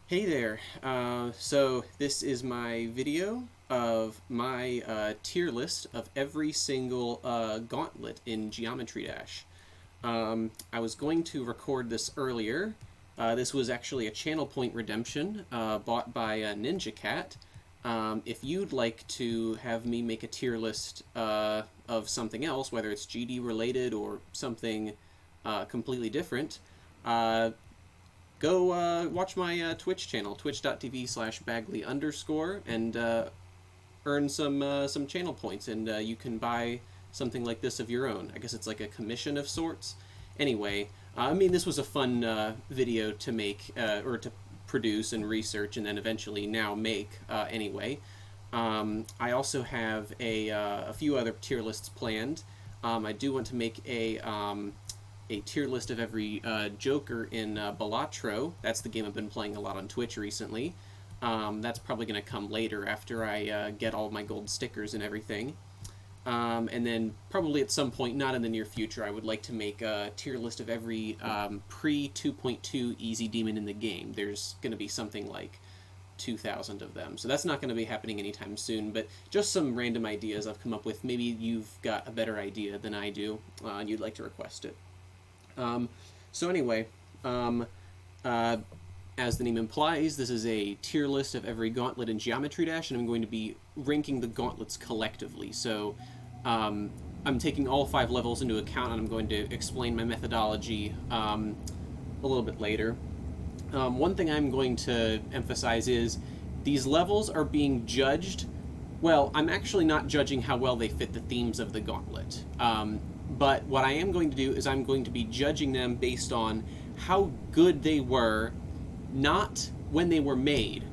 Hey there. So this is my video of my tier list of every single gauntlet in Geometry Dash. I was going to record this earlier. This was actually a channel point redemption bought by Ninja Cat. If you'd like to have me make a tier list of something else, whether it's GD related or something completely different, go watch my Twitch channel, twitch.tv/Bagley_, and earn some channel points, and you can buy something like this of your own. I guess it's like a commission of sorts. Anyway, I mean, this was a fun video to make, or to produce and research, and then eventually now make anyway. I also have a few other tier lists planned. I do want to make a tier list of every Joker in Balatro. That's the game I've been playing a lot on Twitch recently. That's probably going to come later after I get all my gold stickers and everything. And then probably at some point, not in the near future, I would like to make a tier list of every pre-2.2 easy demon in the game. There's going to be something like 2,000 of them. So that's not going to be happening anytime soon, but just some random ideas I've come up with. Maybe you've got a better idea than I do, and you'd like to request it. So anyway, as the name implies, this is a tier list of every gauntlet in Geometry Dash, and I'm going to be ranking the gauntlets collectively. So I'm taking all 5 levels into account, and I'm going to explain my methodology a little bit later. One thing I'm going to emphasize is these levels are being judged. Well, I'm actually not judging how well they fit the themes of the gauntlet. But what I am going to do is I'm going to be judging them based on how good they were, not when they were made,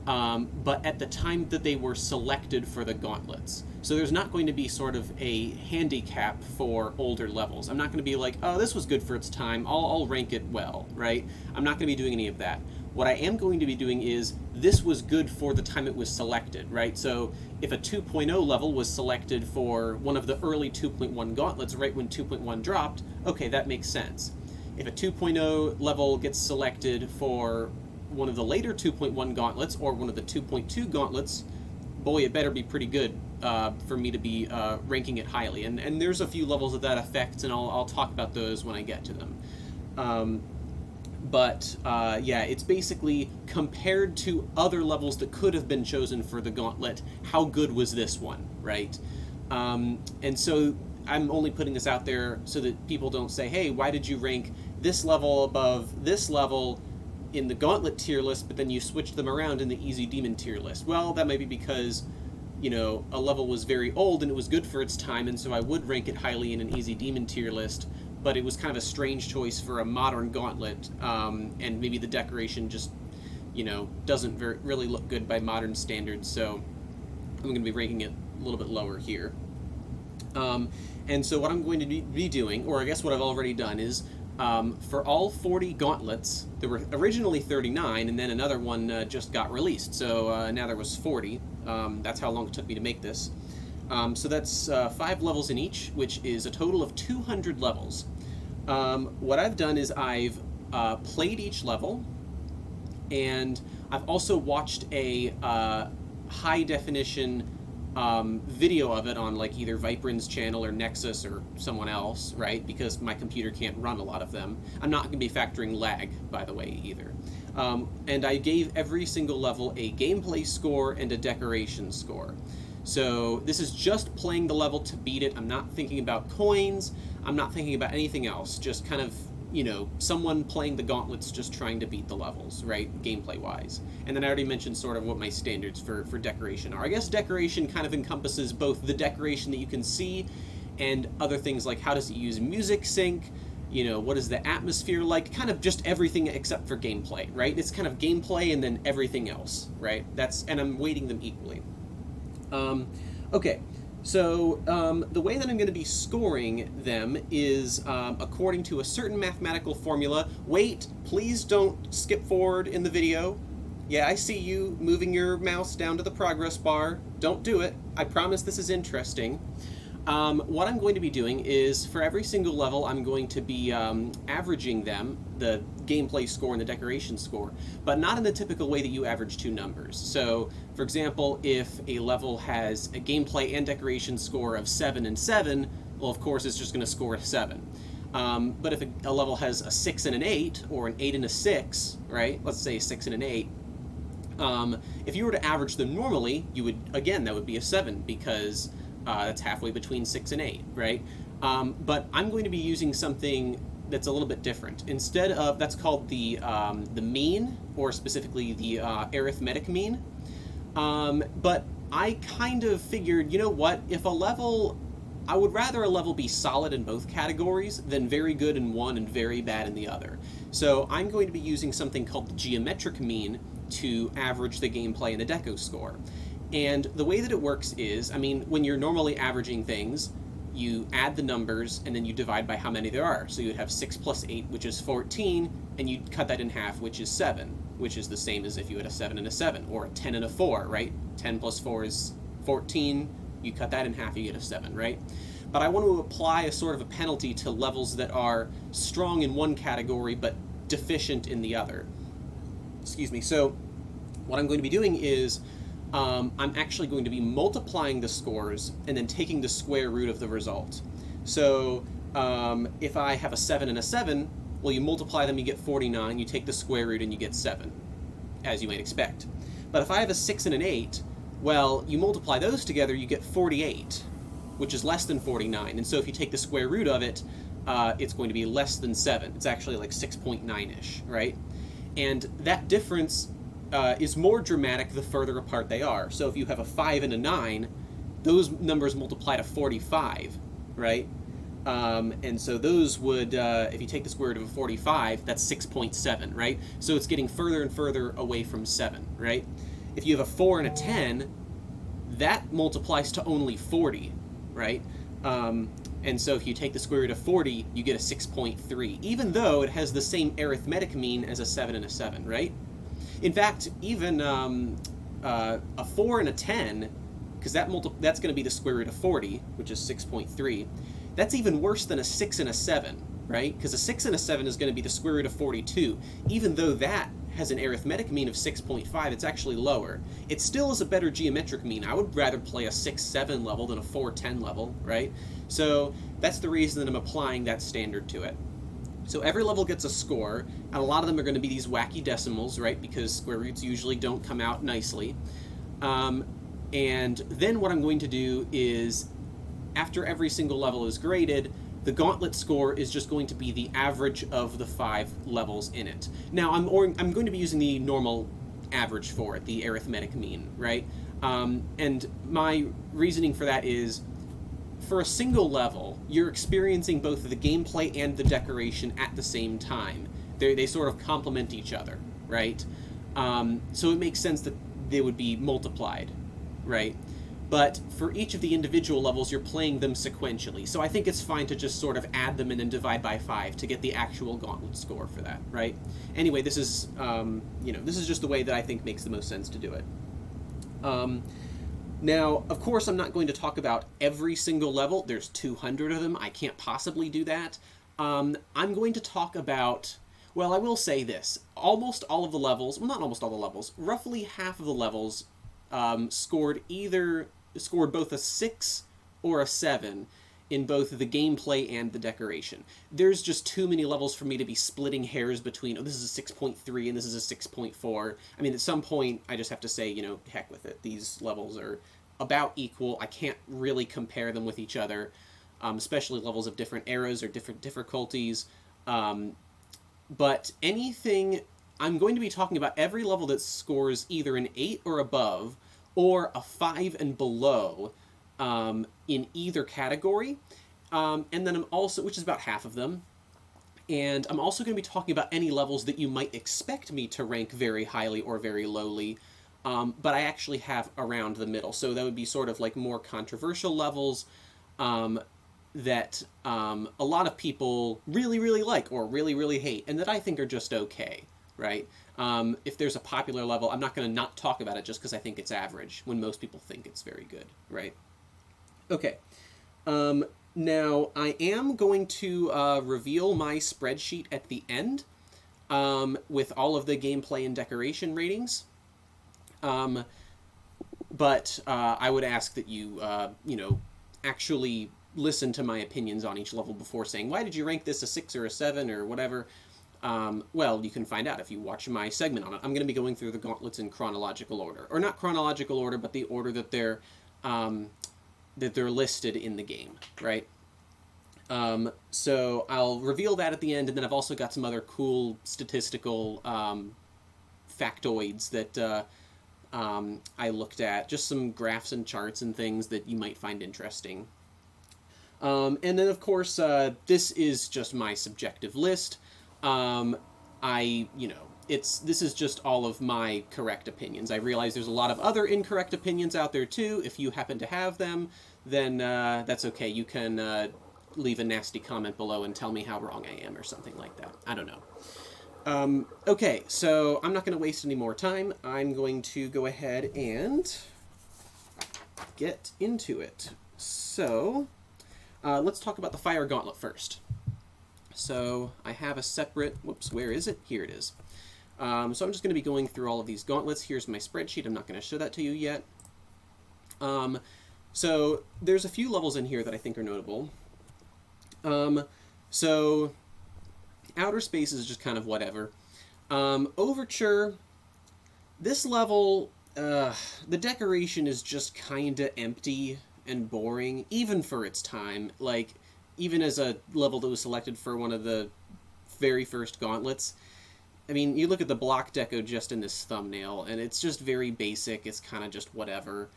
but at the time that they were selected for the gauntlets. So there's not going to be sort of a handicap for older levels. I'm not going to be like, oh, this was good for its time, I'll rank it well, right? I'm not going to be doing any of that. What I am going to be doing is, this was good for the time it was selected, right? So if a 2.0 level was selected for one of the early 2.1 gauntlets right when 2.1 dropped, okay, that makes sense. If a 2.0 level gets selected for one of the later 2.1 gauntlets or one of the 2.2 gauntlets, boy, it better be pretty good for me to be ranking it highly. And there's a few levels of that effect, and I'll talk about those when I get to them. But yeah, it's basically compared to other levels that could have been chosen for the gauntlet, how good was this one, right? And so I'm only putting this out there so that people don't say, hey, why did you rank this level above this level in the gauntlet tier list, but then you switched them around in the easy demon tier list? Well, that might be because, you know, a level was very old and it was good for its time, and so I would rank it highly in an easy demon tier list, but it was kind of a strange choice for a modern gauntlet, and maybe the decoration just, you know, doesn't really look good by modern standards, so I'm going to be ranking it a little bit lower here. And so what I'm going to be doing, or I guess what I've already done, is for all 40 gauntlets, there were originally 39, and then another one just got released, so now there was 40. That's how long it took me to make this. So that's 5 levels in each, which is a total of 200 levels. What I've done is I've played each level, and I've also watched a high-definition video of it on like either Viprin's channel or Nexus or someone else, right? Because my computer can't run a lot of them. I'm not going to be factoring lag, by the way, either. And I gave every single level a gameplay score and a decoration score. So this is just playing the level to beat it. I'm not thinking about coins. I'm not thinking about anything else. Just kind of, you know, someone playing the gauntlets just trying to beat the levels, right, gameplay-wise. And then I already mentioned sort of what my standards for decoration are. I guess decoration kind of encompasses both the decoration that you can see and other things like how does it use music sync, you know, what is the atmosphere like, kind of just everything except for gameplay, right? It's kind of gameplay and then everything else, right? And I'm weighting them equally. Okay, so the way that I'm going to be scoring them is according to a certain mathematical formula. Wait, please don't skip forward in the video. Yeah, I see you moving your mouse down to the progress bar. Don't do it. I promise this is interesting. What I'm going to be doing is, for every single level, I'm going to be averaging them, the gameplay score and the decoration score, but not in the typical way that you average two numbers. So, for example, if a level has a gameplay and decoration score of 7 and 7, well, of course, it's just going to score a 7. But if a level has a 6 and an 8, or an 8 and a 6, right? Let's say a 6 and an 8. If you were to average them normally, you would, again, that would be a 7, because that's halfway between 6 and 8, right? But I'm going to be using something that's a little bit different. Instead of, that's called the mean, or specifically the arithmetic mean. But I kind of figured, you know what, if a level, I would rather a level be solid in both categories than very good in one and very bad in the other. So I'm going to be using something called the geometric mean to average the gameplay and the deco score. And the way that it works is, I mean, when you're normally averaging things, you add the numbers and then you divide by how many there are. So you'd have 6 plus 8, which is 14, and you'd cut that in half, which is 7, which is the same as if you had a 7 and a 7, or a 10 and a 4, right? 10 plus 4 is 14, you cut that in half, you get a 7, right? But I want to apply a sort of a penalty to levels that are strong in one category but deficient in the other. Excuse me. So what I'm going to be doing is I'm actually going to be multiplying the scores and then taking the square root of the result. So if I have a 7 and a 7, well, you multiply them, you get 49, you take the square root and you get 7, as you might expect. But if I have a 6 and an 8, well, you multiply those together, you get 48, which is less than 49. And so if you take the square root of it, it's going to be less than 7. It's actually like 6.9-ish, right? And that difference is more dramatic the further apart they are. So if you have a 5 and a 9, those numbers multiply to 45, right? And so those would, if you take the square root of a 45, that's 6.7, right? So it's getting further and further away from 7, right? If you have a 4 and a 10, that multiplies to only 40, right? And so if you take the square root of 40, you get a 6.3, even though it has the same arithmetic mean as a 7 and a 7, right? In fact, even a 4 and a 10, because that's going to be the square root of 40, which is 6.3, that's even worse than a 6 and a 7, right? Because a 6 and a 7 is going to be the square root of 42. Even though that has an arithmetic mean of 6.5, it's actually lower. It still is a better geometric mean. I would rather play a 6-7 level than a 4-10 level, right? So that's the reason that I'm applying that standard to it. So every level gets a score, and a lot of them are going to be these wacky decimals, right? Because square roots usually don't come out nicely. And then what I'm going to do is, after every single level is graded, the Gauntlet score is just going to be the average of the 5 levels in it. Now, I'm going to be using the normal average for it, the arithmetic mean, right? And my reasoning for that is, for a single level, you're experiencing both the gameplay and the decoration at the same time. They sort of complement each other, right? So it makes sense that they would be multiplied, right? But for each of the individual levels, you're playing them sequentially. So I think it's fine to just sort of add them and then divide by 5 to get the actual Gauntlet score for that, right? Anyway, this is, this is just the way that I think makes the most sense to do it. Now, of course, I'm not going to talk about every single level. There's 200 of them. I can't possibly do that. I'm going to talk about, well, I will say this. Almost all of the levels, well, not almost all the levels, roughly half of the levels scored both a 6 or a 7 in both the gameplay and the decoration. There's just too many levels for me to be splitting hairs between, oh, this is a 6.3 and this is a 6.4. I mean, at some point, I just have to say, heck with it. These levels are about equal. I can't really compare them with each other, especially levels of different eras or different difficulties. But anything, I'm going to be talking about every level that scores either an 8 or above, or a 5 and below, in either category. And then I'm also, which is about half of them, and I'm also going to be talking about any levels that you might expect me to rank very highly or very lowly, but I actually have around the middle. So that would be sort of like more controversial levels that a lot of people really, really like or really, really hate, and that I think are just okay, right? If there's a popular level, I'm not going to not talk about it just because I think it's average, when most people think it's very good, right? Okay. Now, I am going to reveal my spreadsheet at the end with all of the gameplay and decoration ratings. Um, but I would ask that you, actually listen to my opinions on each level before saying, why did you rank this a 6 or a 7 or whatever? Well, you can find out if you watch my segment on it. I'm going to be going through the gauntlets in chronological order. Or not chronological order, but the order that they're listed in the game, right? So I'll reveal that at the end, and then I've also got some other cool statistical factoids that I looked at, just some graphs and charts and things that you might find interesting. And then, of course, this is just my subjective list. This is just all of my correct opinions. I realize there's a lot of other incorrect opinions out there, too. If you happen to have them, then that's okay. You can leave a nasty comment below and tell me how wrong I am or something like that. I don't know. Okay, so I'm not going to waste any more time. I'm going to go ahead and get into it. So, let's talk about the Fire Gauntlet first. So, I have a separate... Whoops, where is it? Here it is. So I'm just going to be going through all of these gauntlets. Here's my spreadsheet. I'm not going to show that to you yet. So, there's a few levels in here that I think are notable. So... Outer Space is just kind of whatever. Overture, this level, the decoration is just kind of empty and boring, even for its time. Like, even as a level that was selected for one of the very first gauntlets. I mean, you look at the block deco just in this thumbnail, and it's just very basic. It's kind of just whatever.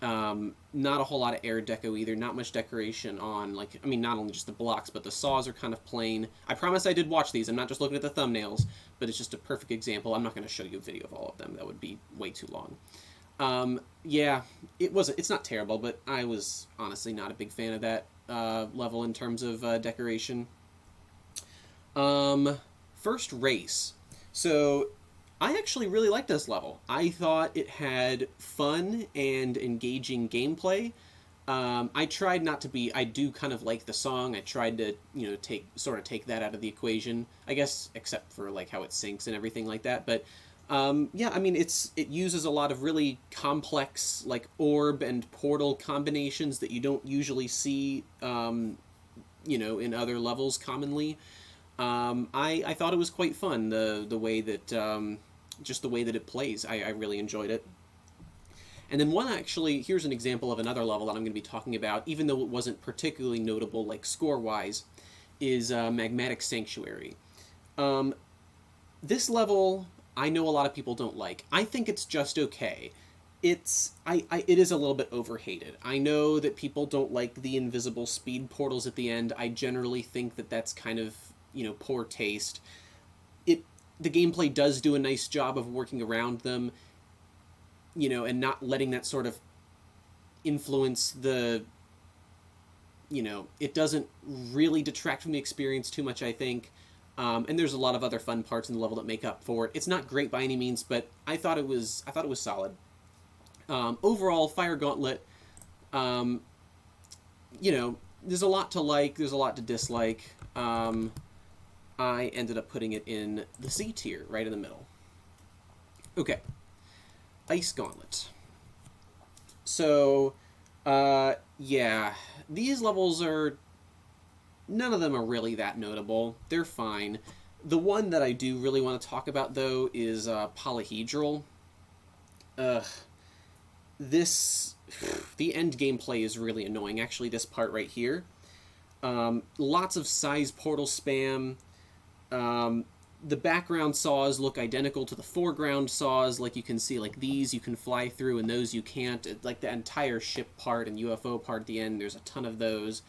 Not a whole lot of air deco either, not much decoration on, not only just the blocks, but the saws are kind of plain. I promise I did watch these, I'm not just looking at the thumbnails, but it's just a perfect example. I'm not going to show you a video of all of them, that would be way too long. Yeah, it's not terrible, but I was honestly not a big fan of that level in terms of decoration. First race. So... I actually really liked this level. I thought it had fun and engaging gameplay. I tried not to be... I do kind of like the song. I tried to, take that out of the equation. I guess, except for, how it syncs and everything like that. But, yeah, I mean, it uses a lot of really complex, orb and portal combinations that you don't usually see, in other levels commonly. I thought it was quite fun, the way that... just the way that it plays. I really enjoyed it. And then here's an example of another level that I'm going to be talking about, even though it wasn't particularly notable, score-wise, is Magmatic Sanctuary. This level, I know a lot of people don't like. I think it's just okay. It is a little bit overhated. I know that people don't like the invisible speed portals at the end. I generally think that that's kind of, poor taste. The gameplay does do a nice job of working around them, and not letting that sort of influence the, it doesn't really detract from the experience too much, I think. And there's a lot of other fun parts in the level that make up for it. It's not great by any means, but I thought it was solid. Overall, Fire Gauntlet, there's a lot to like, there's a lot to dislike. I ended up putting it in the C tier, right in the middle. Okay. Ice Gauntlet. So, yeah. These levels none of them are really that notable. They're fine. The one that I do really want to talk about, though, is Polyhedral. The end gameplay is really annoying. Actually, this part right here. Lots of size portal spam. The background saws look identical to the foreground saws. You can see, these you can fly through and those you can't. The entire ship part and UFO part at the end, there's a ton of those.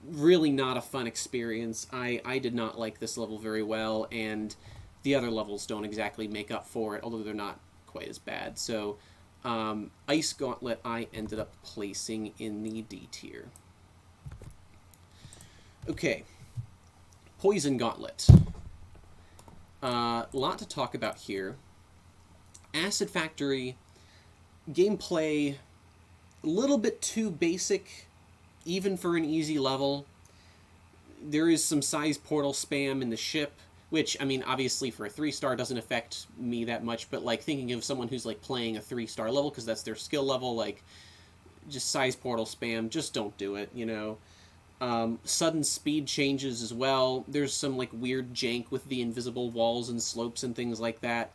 Really not a fun experience. I did not like this level very well, and the other levels don't exactly make up for it, although they're not quite as bad. So, Ice Gauntlet I ended up placing in the D tier. Okay. Poison Gauntlet. Lot to talk about here. Acid Factory, gameplay, a little bit too basic even for an easy level, there is some size portal spam in the ship, which, I mean, obviously for a 3-star doesn't affect me that much, but, like, thinking of someone who's, like, playing a 3-star level, because that's their skill level, like, just size portal spam, just don't do it, you know? Sudden speed changes as well. There's some, like, weird jank with the invisible walls and slopes and things like that.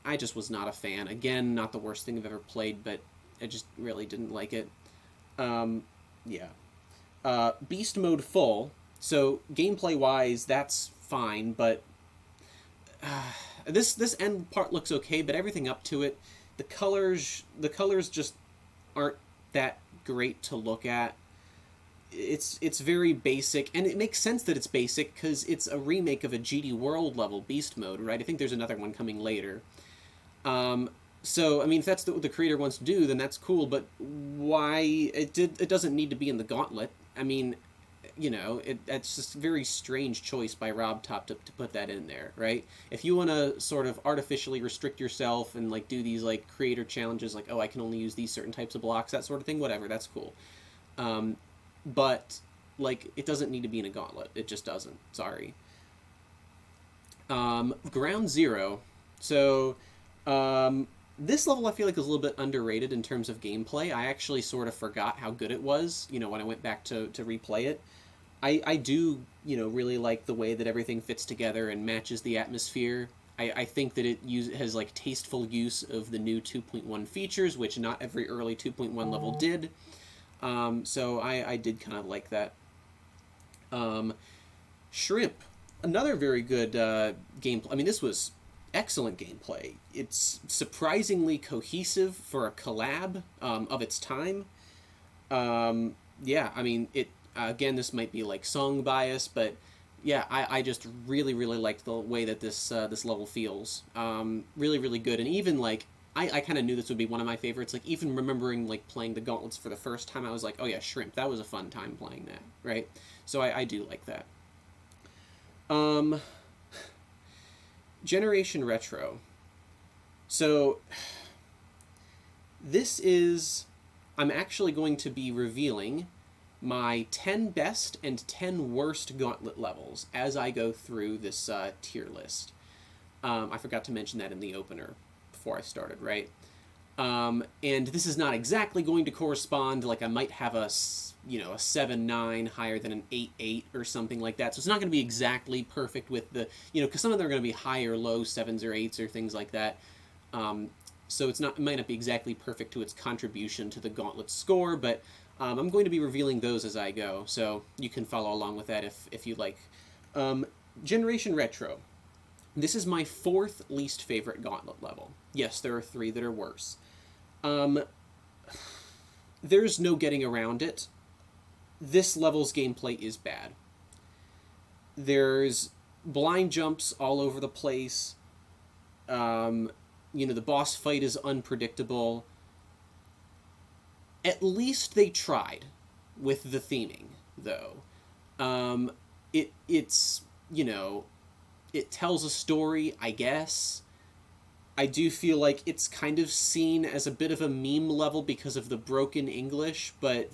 I just was not a fan. Again, not the worst thing I've ever played, but I just really didn't like it. Yeah. Beast mode full. So, gameplay-wise, that's fine, but this end part looks okay, but everything up to it, the colors just aren't that great to look at. It's very basic, and it makes sense that it's basic because it's a remake of a GD World level Beast mode, right? I think there's another one coming later. So, I mean, if that's what the creator wants to do, then that's cool, but why... It doesn't need to be in the Gauntlet. I mean, you know, it's just a very strange choice by RobTop to put that in there, right? If you want to sort of artificially restrict yourself and, like, do these, like, creator challenges, like, oh, I can only use these certain types of blocks, that sort of thing, whatever, that's cool. But, like, it doesn't need to be in a Gauntlet. It just doesn't. Sorry. Ground Zero. So, this level I feel like is a little bit underrated in terms of gameplay. I actually sort of forgot how good it was, you know, when I went back to replay it. I do, you know, really like the way that everything fits together and matches the atmosphere. I think that it has, like, tasteful use of the new 2.1 features, which not every early 2.1 level did. So I did kind of like that. Shrimp. Another very good gameplay. I mean, this was excellent gameplay. It's surprisingly cohesive for a collab of its time. Yeah, I mean, again, this might be like song bias, but yeah, I just really, really liked the way that this level feels. Really, really good. And even, like, I kind of knew this would be one of my favorites. Like, even remembering, like, playing the Gauntlets for the first time, I was like, oh yeah, Shrimp, that was a fun time playing that, right? So I do like that. Generation Retro. So, this is... I'm actually going to be revealing my 10 best and 10 worst Gauntlet levels as I go through this tier list. I forgot to mention that in the opener before I started, right? And this is not exactly going to correspond, like I might have a 7-9 higher than an 8-8 or something like that. So it's not going to be exactly perfect with the, you know, because some of them are going to be high or low 7s or 8s or things like that. So it might not be exactly perfect to its contribution to the Gauntlet score, but I'm going to be revealing those as I go, so you can follow along with that if you like. Generation Retro. This is my 4th least favorite Gauntlet level. Yes, there are 3 that are worse. There's no getting around it. This level's gameplay is bad. There's blind jumps all over the place. You know, the boss fight is unpredictable. At least they tried with the theming, though. It's, you know, it tells a story, I guess. I do feel like it's kind of seen as a bit of a meme level because of the broken English, but,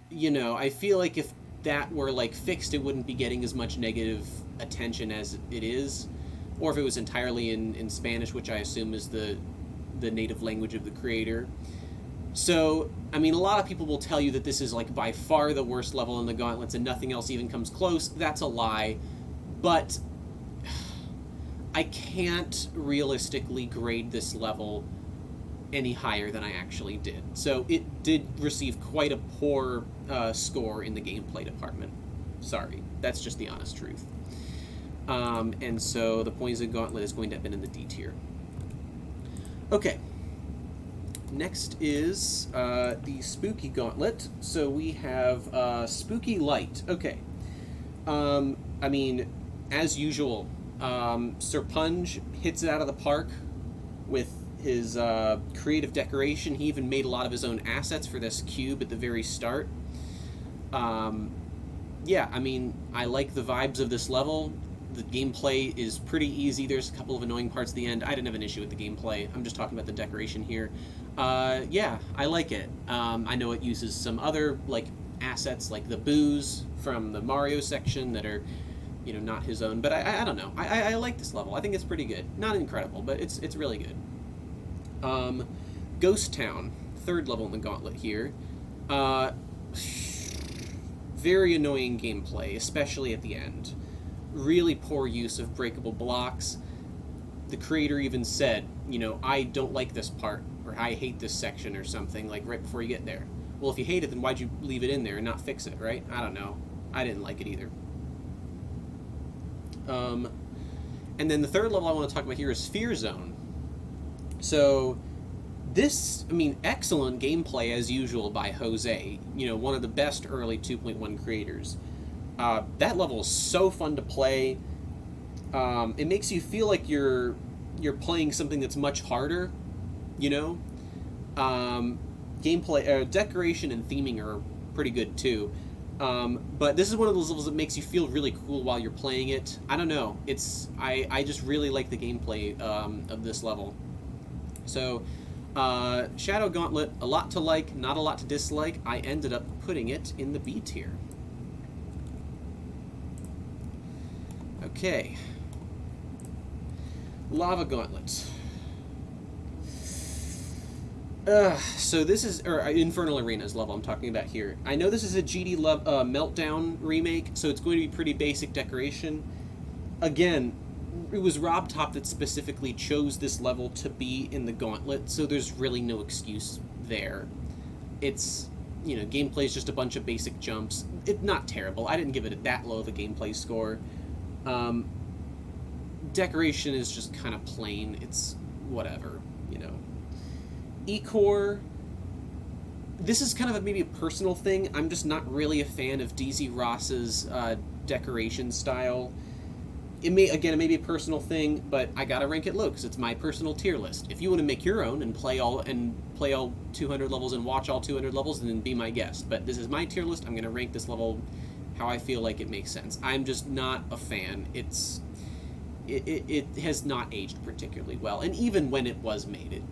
you know, I feel like if that were, like, fixed, it wouldn't be getting as much negative attention as it is. Or if it was entirely in Spanish, which I assume is the native language of the creator. So, I mean, a lot of people will tell you that this is, like, by far the worst level in the Gauntlets and nothing else even comes close. That's a lie. But I can't realistically grade this level any higher than I actually did. So it did receive quite a poor score in the gameplay department. Sorry. That's just the honest truth. And so the Poison Gauntlet is going to have been in the D tier. Okay. Next is the Spooky Gauntlet. So we have Spooky Light. Okay. I mean, as usual, Sir Punj hits it out of the park with his creative decoration. He even made a lot of his own assets for this cube at the very start. Yeah, I mean, I like the vibes of this level. The gameplay is pretty easy. There's a couple of annoying parts at the end. I didn't have an issue with the gameplay. I'm just talking about the decoration here. Yeah, I like it. I know it uses some other, like, assets like the boos from the Mario section that are, you know, not his own. But I don't know. I like this level. I think it's pretty good. Not incredible, but it's really good. Ghost Town, third level in the gauntlet here. Very annoying gameplay, especially at the end. Really poor use of breakable blocks. The creator even said, you know, I don't like this part, or I hate this section or something, like right before you get there. Well, if you hate it, then why'd you leave it in there and not fix it, right? I don't know. I didn't like it either. And then the third level I want to talk about here is Fear Zone. So this, I mean, excellent gameplay as usual by Jose, you know, one of the best early 2.1 creators. That level is so fun to play. It makes you feel like you're playing something that's much harder, you know. Gameplay, decoration and theming are pretty good too. But this is one of those levels that makes you feel really cool while you're playing it. I don't know. I just really like the gameplay of this level. So, Shadow Gauntlet, a lot to like, not a lot to dislike. I ended up putting it in the B tier. Okay. Lava Gauntlet. So this is, or Infernal Arenas level I'm talking about here. I know this is a GD Meltdown remake, so it's going to be pretty basic decoration. Again, it was Rob Top that specifically chose this level to be in the Gauntlet, so there's really no excuse there. It's, you know, gameplay is just a bunch of basic jumps. It's not terrible. I didn't give it that low of a gameplay score. Decoration is just kind of plain. It's whatever, you know. Ecor, this is kind of maybe a personal thing. I'm just not really a fan of DZ Ross's decoration style. It may be a personal thing, but I gotta rank it low because it's my personal tier list. If you want to make your own and play all 200 levels and watch all 200 levels, then be my guest. But this is my tier list. I'm gonna rank this level how I feel like it makes sense. I'm just not a fan. It has not aged particularly well, and even when it was made,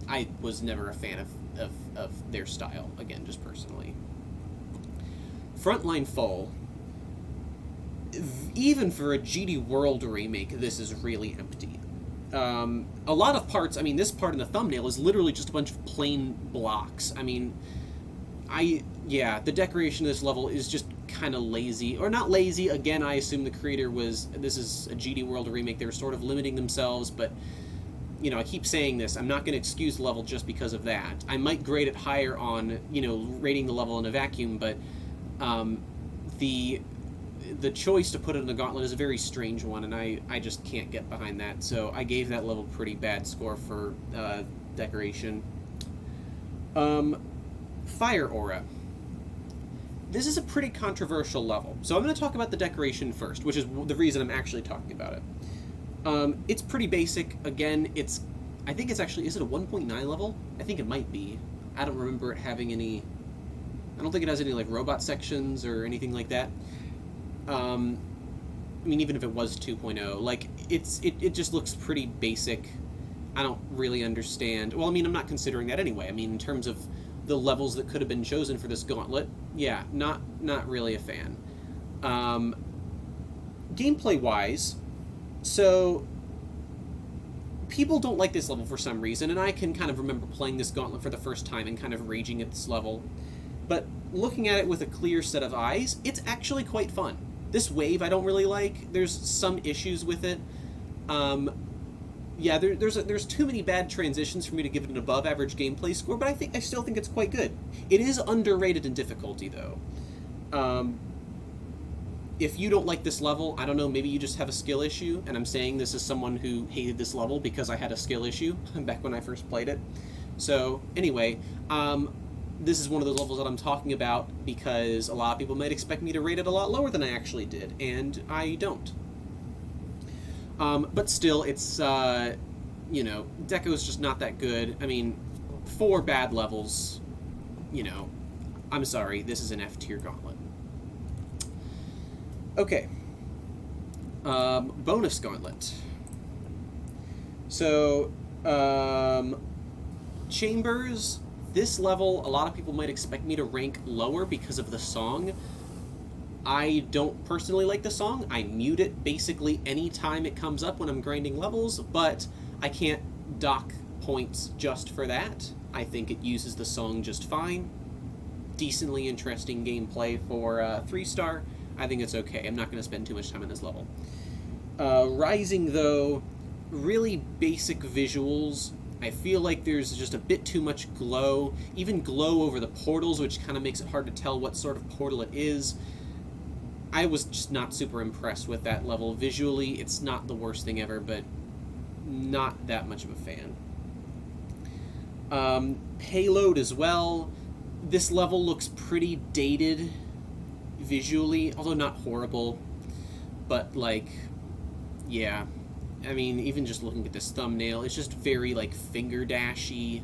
I was never a fan of their style, again, just personally. Frontline Foe. Even for a GD World remake, this is really empty. A lot of parts, I mean, this part in the thumbnail is literally just a bunch of plain blocks. I mean, the decoration of this level is just kind of lazy. Or not lazy, again, I assume the creator this is a GD World remake, they were sort of limiting themselves, but you know, I keep saying this, I'm not going to excuse the level just because of that. I might grade it higher on, you know, rating the level in a vacuum, but the choice to put it in the Gauntlet is a very strange one, and I just can't get behind that, so I gave that level pretty bad score for decoration. Fire Aura. This is a pretty controversial level, so I'm going to talk about the decoration first, which is the reason I'm actually talking about it. It's pretty basic. Again, I think it's actually, is it a 1.9 level? I think it might be. I don't remember it having any, I don't think it has any, like, robot sections or anything like that. I mean, even if it was 2.0, like, it just looks pretty basic. I don't really understand. Well, I mean, I'm not considering that anyway. I mean, in terms of the levels that could have been chosen for this Gauntlet, yeah, not really a fan. Gameplay-wise, so people don't like this level for some reason, and I can kind of remember playing this Gauntlet for the first time and kind of raging at this level. But looking at it with a clear set of eyes, it's actually quite fun. This wave I don't really like. There's some issues with it. Yeah, there's too many bad transitions for me to give it an above-average gameplay score, but I still think it's quite good. It is underrated in difficulty, though. If you don't like this level, I don't know, maybe you just have a skill issue, and I'm saying this as someone who hated this level because I had a skill issue back when I first played it. So, anyway, this is one of those levels that I'm talking about because a lot of people might expect me to rate it a lot lower than I actually did, and I don't. But still, it's, you know, Deco's just not that good. I mean, 4 bad levels, you know, I'm sorry, this is an F-tier Gauntlet. Okay. Bonus Gauntlet. So, Chambers, This level, a lot of people might expect me to rank lower because of the song. I don't personally like the song. I mute it basically any time it comes up when I'm grinding levels, but I can't dock points just for that. I think it uses the song just fine. Decently interesting gameplay for 3-star. I think it's okay. I'm not going to spend too much time on this level. Rising, though, really basic visuals. I feel like there's just a bit too much glow. Even glow over the portals, which kind of makes it hard to tell what sort of portal it is. I was just not super impressed with that level visually. It's not the worst thing ever, but not that much of a fan. Payload as well. This level looks pretty dated visually, although not horrible. But, like, yeah. I mean, even just looking at this thumbnail, it's just very, like, finger dashy.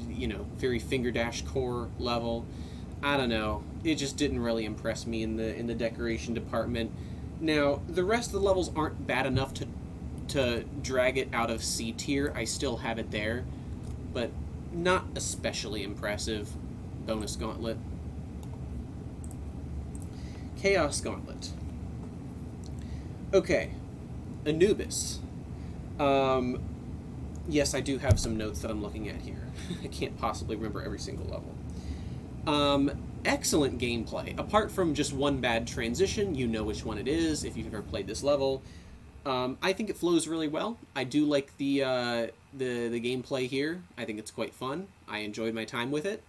You know, very finger dash core level. I don't know. It just didn't really impress me in the decoration department. Now, the rest of the levels aren't bad enough to drag it out of C tier. I still have it there, but not especially impressive. Bonus Gauntlet. Chaos Gauntlet. Okay, Anubis. Yes, I do have some notes that I'm looking at here. I can't possibly remember every single level. Excellent gameplay. Apart from just one bad transition, you know which one it is if you've ever played this level. I think it flows really well. I do like the gameplay here. I think it's quite fun. I enjoyed my time with it.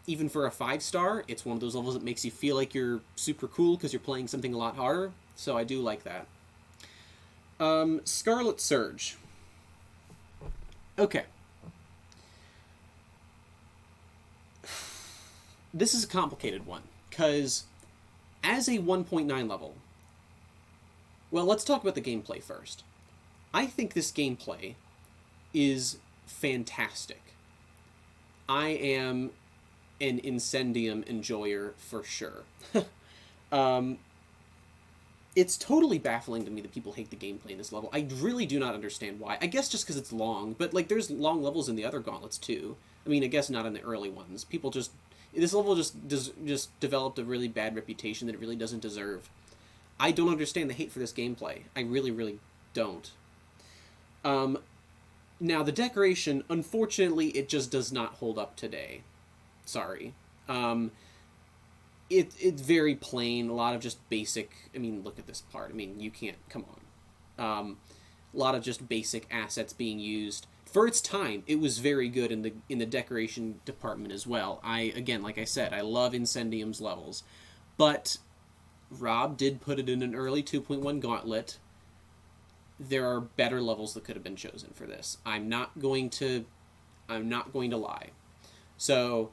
Even for a 5-star, it's one of those levels that makes you feel like you're super cool because you're playing something a lot harder. So I do like that. Scarlet Surge. Okay. This is a complicated one, because as a 1.9 level, well, let's talk about the gameplay first. I think this gameplay is fantastic. I am an Incendium enjoyer for sure. It's totally baffling to me that people hate the gameplay in this level. I really do not understand why. I guess just because it's long, but like there's long levels in the other Gauntlets too. I mean, I guess not in the early ones. People just... This level just developed a really bad reputation that it really doesn't deserve. I don't understand the hate for this gameplay. I really, really don't. Now, the decoration, unfortunately, it just does not hold up today. Sorry. It's very plain, a lot of just basic... I mean, look at this part. I mean, you can't... Come on. A lot of just basic assets being used. For its time, it was very good in the decoration department as well. Again, like I said, I love Incendium's levels. But Rob did put it in an early 2.1 Gauntlet. There are better levels that could have been chosen for this. I'm not going to lie. So,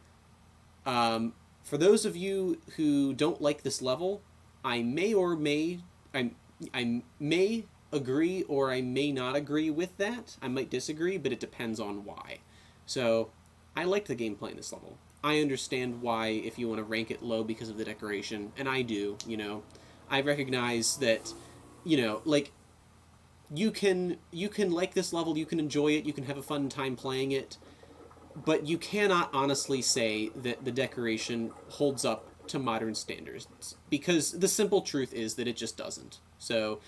for those of you who don't like this level, I may agree or I may not agree with that. I might disagree, but it depends on why. So, I liked the gameplay in this level. I understand why if you want to rank it low because of the decoration, and I do, you know. I recognize that, you know, like, you can like this level, you can enjoy it, you can have a fun time playing it, but you cannot honestly say that the decoration holds up to modern standards, because the simple truth is that it just doesn't. So,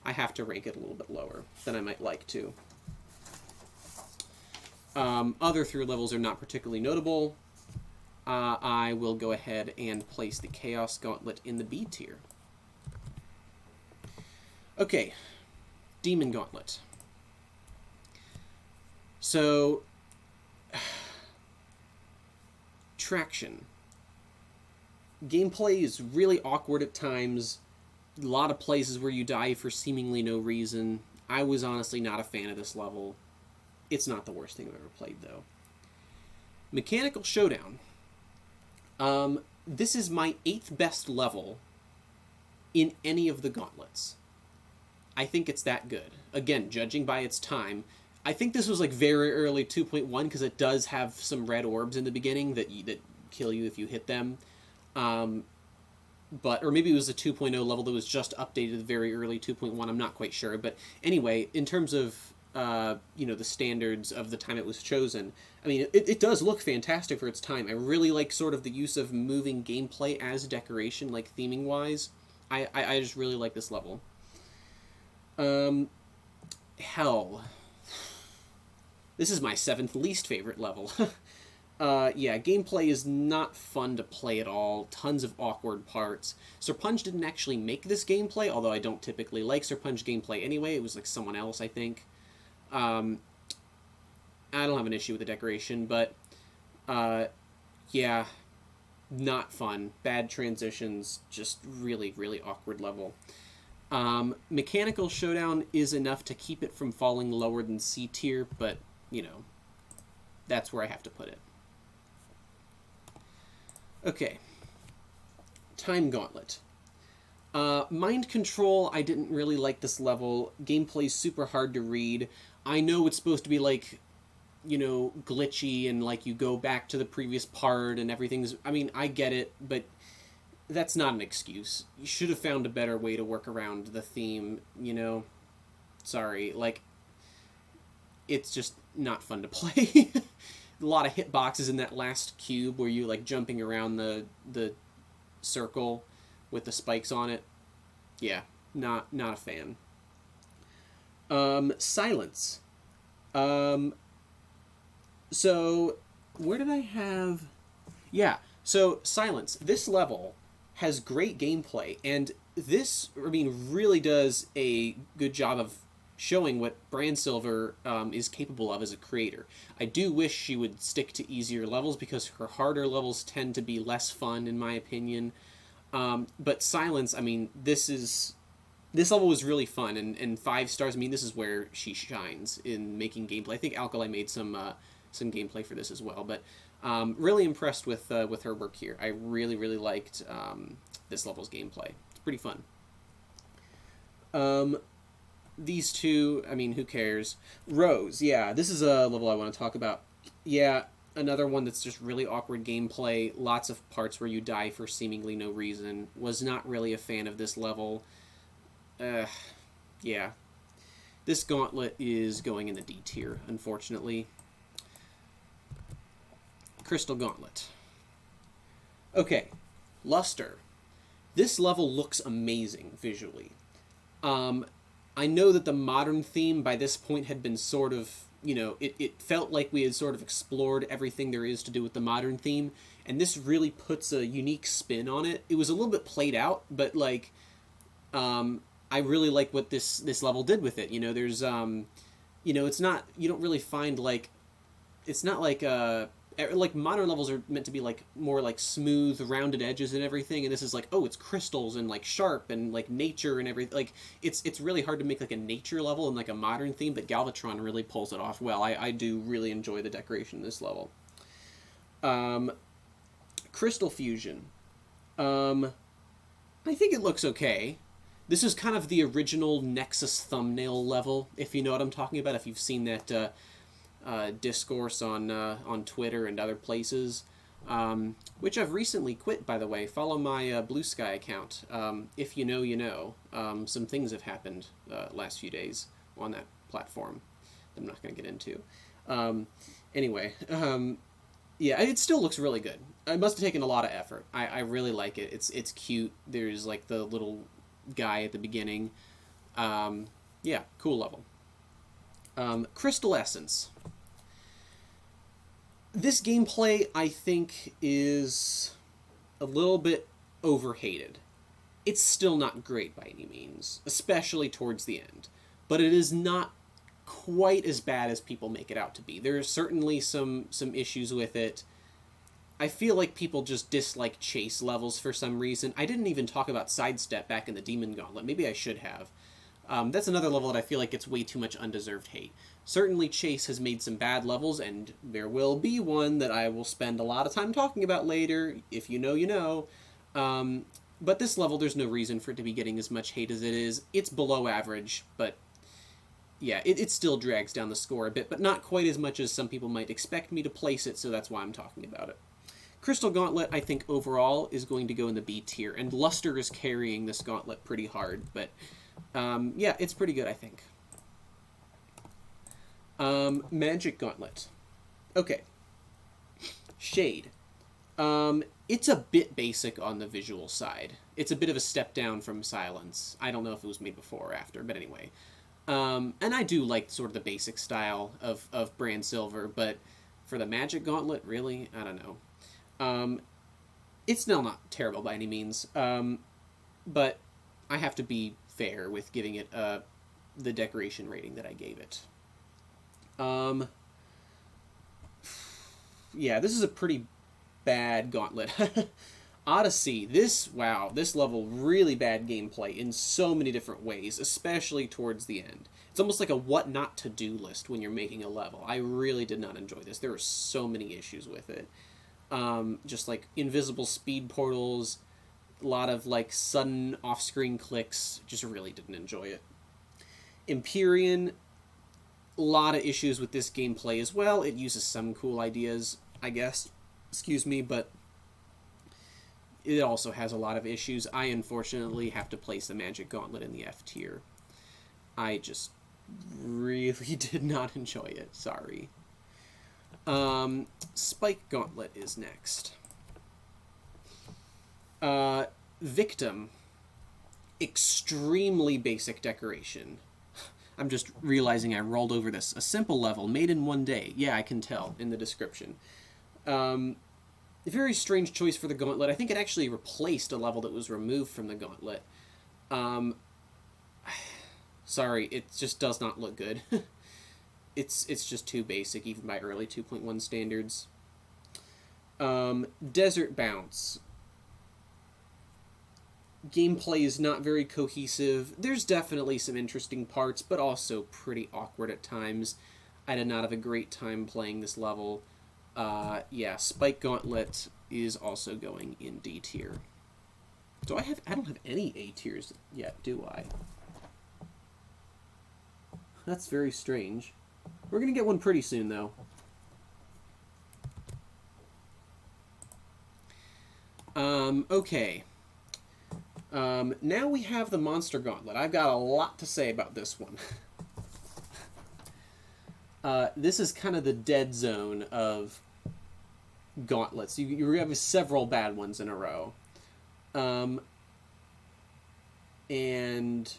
I have to rank it a little bit lower than I might like to. Other 3 levels are not particularly notable. I will go ahead and place the Chaos Gauntlet in the B tier. Okay, Demon Gauntlet. So, traction. Gameplay is really awkward at times. A lot of places where you die for seemingly no reason. I was honestly not a fan of this level. It's not the worst thing I've ever played, though. Mechanical Showdown. This is my 8th best level in any of the Gauntlets. I think it's that good. Again, judging by its time, I think this was like very early 2.1 because it does have some red orbs in the beginning that kill you if you hit them. Or maybe it was a 2.0 level that was just updated very early 2.1. I'm not quite sure. But anyway, in terms of the standards of the time it was chosen. I mean, it does look fantastic for its time. I really like sort of the use of moving gameplay as decoration, like theming wise. I just really like this level. Hell. This is my 7th least favorite level. Yeah, gameplay is not fun to play at all. Tons of awkward parts. Serpunge didn't actually make this gameplay, although I don't typically like Serpunge gameplay anyway. It was like someone else, I think. I don't have an issue with the decoration, but yeah, not fun. Bad transitions, just really, really awkward level. Mechanical Showdown is enough to keep it from falling lower than C tier, but, that's where I have to put it. Okay. Time Gauntlet. Mind Control, I didn't really like this level. Gameplay's super hard to read. I know it's supposed to be, like, glitchy and, like, you go back to the previous part and everything's... I mean, I get it, but that's not an excuse. You should have found a better way to work around the theme, Sorry, like, it's just not fun to play. A lot of hitboxes in that last cube where you, like, jumping around the circle with the spikes on it. Yeah, not a fan. Silence. So, where did I have... Yeah, so Silence. This level has great gameplay, and this, I mean, really does a good job of showing what Brand Silver is capable of as a creator. I do wish she would stick to easier levels, because her harder levels tend to be less fun, in my opinion. But Silence, I mean, this level was really fun, and 5 stars, I mean, this is where she shines in making gameplay. I think Alkali made some gameplay for this as well, but really impressed with her work here. I really, really liked this level's gameplay. It's pretty fun. These two, I mean, who cares? Rose, yeah, this is a level I want to talk about. Yeah, another one that's just really awkward gameplay, lots of parts where you die for seemingly no reason. Was not really a fan of this level. Yeah. This Gauntlet is going in the D tier, unfortunately. Crystal Gauntlet. Okay, Luster. This level looks amazing visually. I know that the modern theme by this point had been sort of, it felt like we had sort of explored everything there is to do with the modern theme, and this really puts a unique spin on it. It was a little bit played out, but, like, I really like what this level did with it. There's, it's not, you don't really find, like, it's not like modern levels are meant to be, like, more, like, smooth, rounded edges and everything, and this is like, oh, it's crystals and, like, sharp and, like, nature and everything. Like, it's really hard to make, like, a nature level and, like, a modern theme, but Galvatron really pulls it off well. I do really enjoy the decoration in this level. Crystal Fusion. I think it looks okay. This is kind of the original Nexus thumbnail level, if you know what I'm talking about, if you've seen that discourse on Twitter and other places, which I've recently quit, by the way. Follow my Blue Sky account. If you know, you know. Some things have happened last few days on that platform that I'm not going to get into. Anyway, yeah, it still looks really good. It must have taken a lot of effort. I really like it. It's cute. There's, like, the little guy at the beginning. Yeah, cool level. Crystal Essence. This gameplay, I think, is a little bit overhated. It's still not great by any means, especially towards the end. But it is not quite as bad as people make it out to be. There are certainly some issues with it. I feel like people just dislike chase levels for some reason. I didn't even talk about Sidestep back in the Demon Gauntlet. Maybe I should have. That's another level that I feel like gets way too much undeserved hate. Certainly Chase has made some bad levels, and there will be one that I will spend a lot of time talking about later. If you know, you know. But this level, there's no reason for it to be getting as much hate as it is. It's below average, but yeah, it still drags down the score a bit, but not quite as much as some people might expect me to place it, so that's why I'm talking about it. Crystal Gauntlet, I think, overall, is going to go in the B tier, and Luster is carrying this gauntlet pretty hard, but yeah, it's pretty good, I think. Magic Gauntlet. Okay. Shade. It's a bit basic on the visual side. It's a bit of a step down from Silence. I don't know if it was made before or after, but anyway. And I do like sort of the basic style of Brand Silver, but for the Magic Gauntlet, really? I don't know. It's still not terrible by any means, but I have to be fair with giving it the decoration rating that I gave it. Yeah, this is a pretty bad gauntlet. Odyssey, this level, really bad gameplay in so many different ways, especially towards the end. It's almost like a what not to do list when you're making a level. I really did not enjoy this. There were so many issues with it. Just like invisible speed portals, a lot of like sudden off-screen clicks, just really didn't enjoy it. Empyrean, a lot of issues with this gameplay as well. It uses some cool ideas, I guess, but it also has a lot of issues. I unfortunately have to place the Magic Gauntlet in the F tier. I just really did not enjoy it. Sorry. Spike Gauntlet is next. Victim. Extremely basic decoration. I'm just realizing I rolled over this. A simple level, made in one day. Yeah, I can tell in the description. A very strange choice for the Gauntlet. I think it actually replaced a level that was removed from the Gauntlet. Sorry, it just does not look good. It's just too basic, even by early 2.1 standards. Desert Bounce. Gameplay is not very cohesive. There's definitely some interesting parts, but also pretty awkward at times. I did not have a great time playing this level. Yeah, Spike Gauntlet is also going in D tier. I don't have any A tiers yet, do I? That's very strange. We're gonna get one pretty soon, though. Okay. Now we have the Monster Gauntlet. I've got a lot to say about this one. This is kind of the dead zone of gauntlets. You have several bad ones in a row. And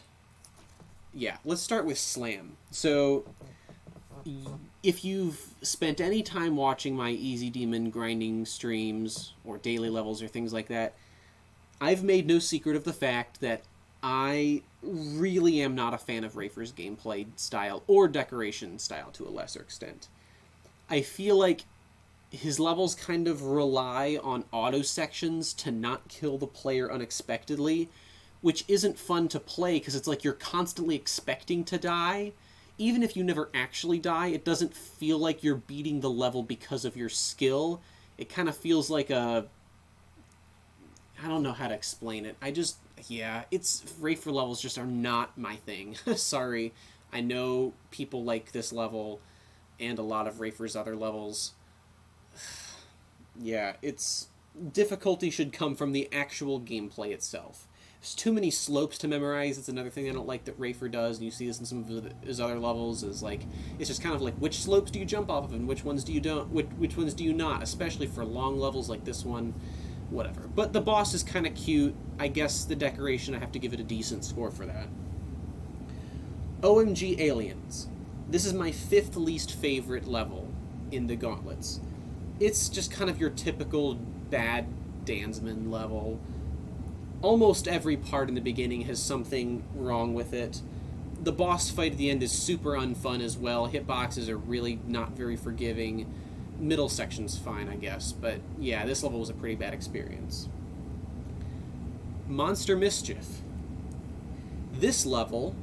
yeah, let's start with Slam. So if you've spent any time watching my Easy Demon grinding streams or daily levels or things like that, I've made no secret of the fact that I really am not a fan of Rafer's gameplay style or decoration style to a lesser extent. I feel like his levels kind of rely on auto sections to not kill the player unexpectedly, which isn't fun to play because it's like you're constantly expecting to die. Even if you never actually die, it doesn't feel like you're beating the level because of your skill. It kind of feels like I don't know how to explain it. Rafer levels just are not my thing. Sorry. I know people like this level and a lot of Rafer's other levels. Yeah, difficulty should come from the actual gameplay itself. There's too many slopes to memorize. It's another thing I don't like that Rafer does, and you see this in some of his other levels, is like, it's just kind of like, which slopes do you jump off of and which ones do you don't, which ones do you not, especially for long levels like this one. Whatever. But the boss is kind of cute. I guess the decoration, I have to give it a decent score for that. OMG Aliens. This is my 5th least favorite level in the Gauntlets. It's just kind of your typical bad Dansman level. Almost every part in the beginning has something wrong with it. The boss fight at the end is super unfun as well. Hitboxes are really not very forgiving. Middle section's fine, I guess, but yeah, this level was a pretty bad experience. Monster Mischief. This level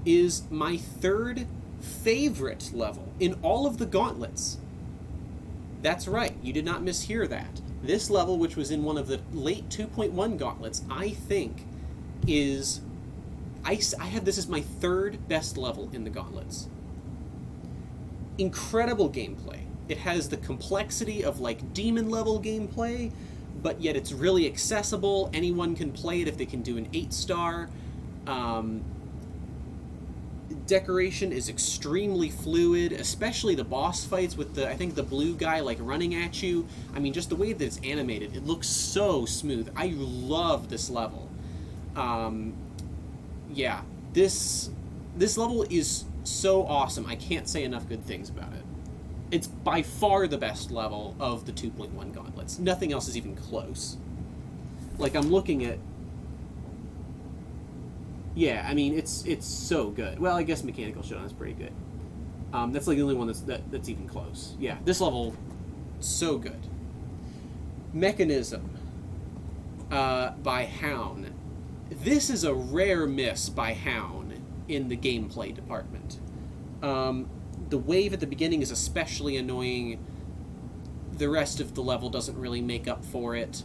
is my 3rd favorite level in all of the Gauntlets. That's right, you did not mishear that. This level, which was in one of the late 2.1 Gauntlets, I think is... I have this as my 3rd best level in the Gauntlets. Incredible gameplay. It has the complexity of, like, demon-level gameplay, but yet it's really accessible. Anyone can play it if they can do an 8-star. decoration is extremely fluid, especially the boss fights with I think the blue guy, like, running at you. I mean, just the way that it's animated, it looks so smooth. I love this level. Yeah, this level is so awesome. I can't say enough good things about it. It's by far the best level of the 2.1 Gauntlets. Nothing else is even close. Like, I'm looking at... Yeah, I mean, it's so good. Well, I guess Mechanical Showdown is pretty good. That's like the only one that's even close. Yeah, this level, so good. Mechanism by Hound. This is a rare miss by Hound in the gameplay department. The wave at the beginning is especially annoying. The rest of the level doesn't really make up for it.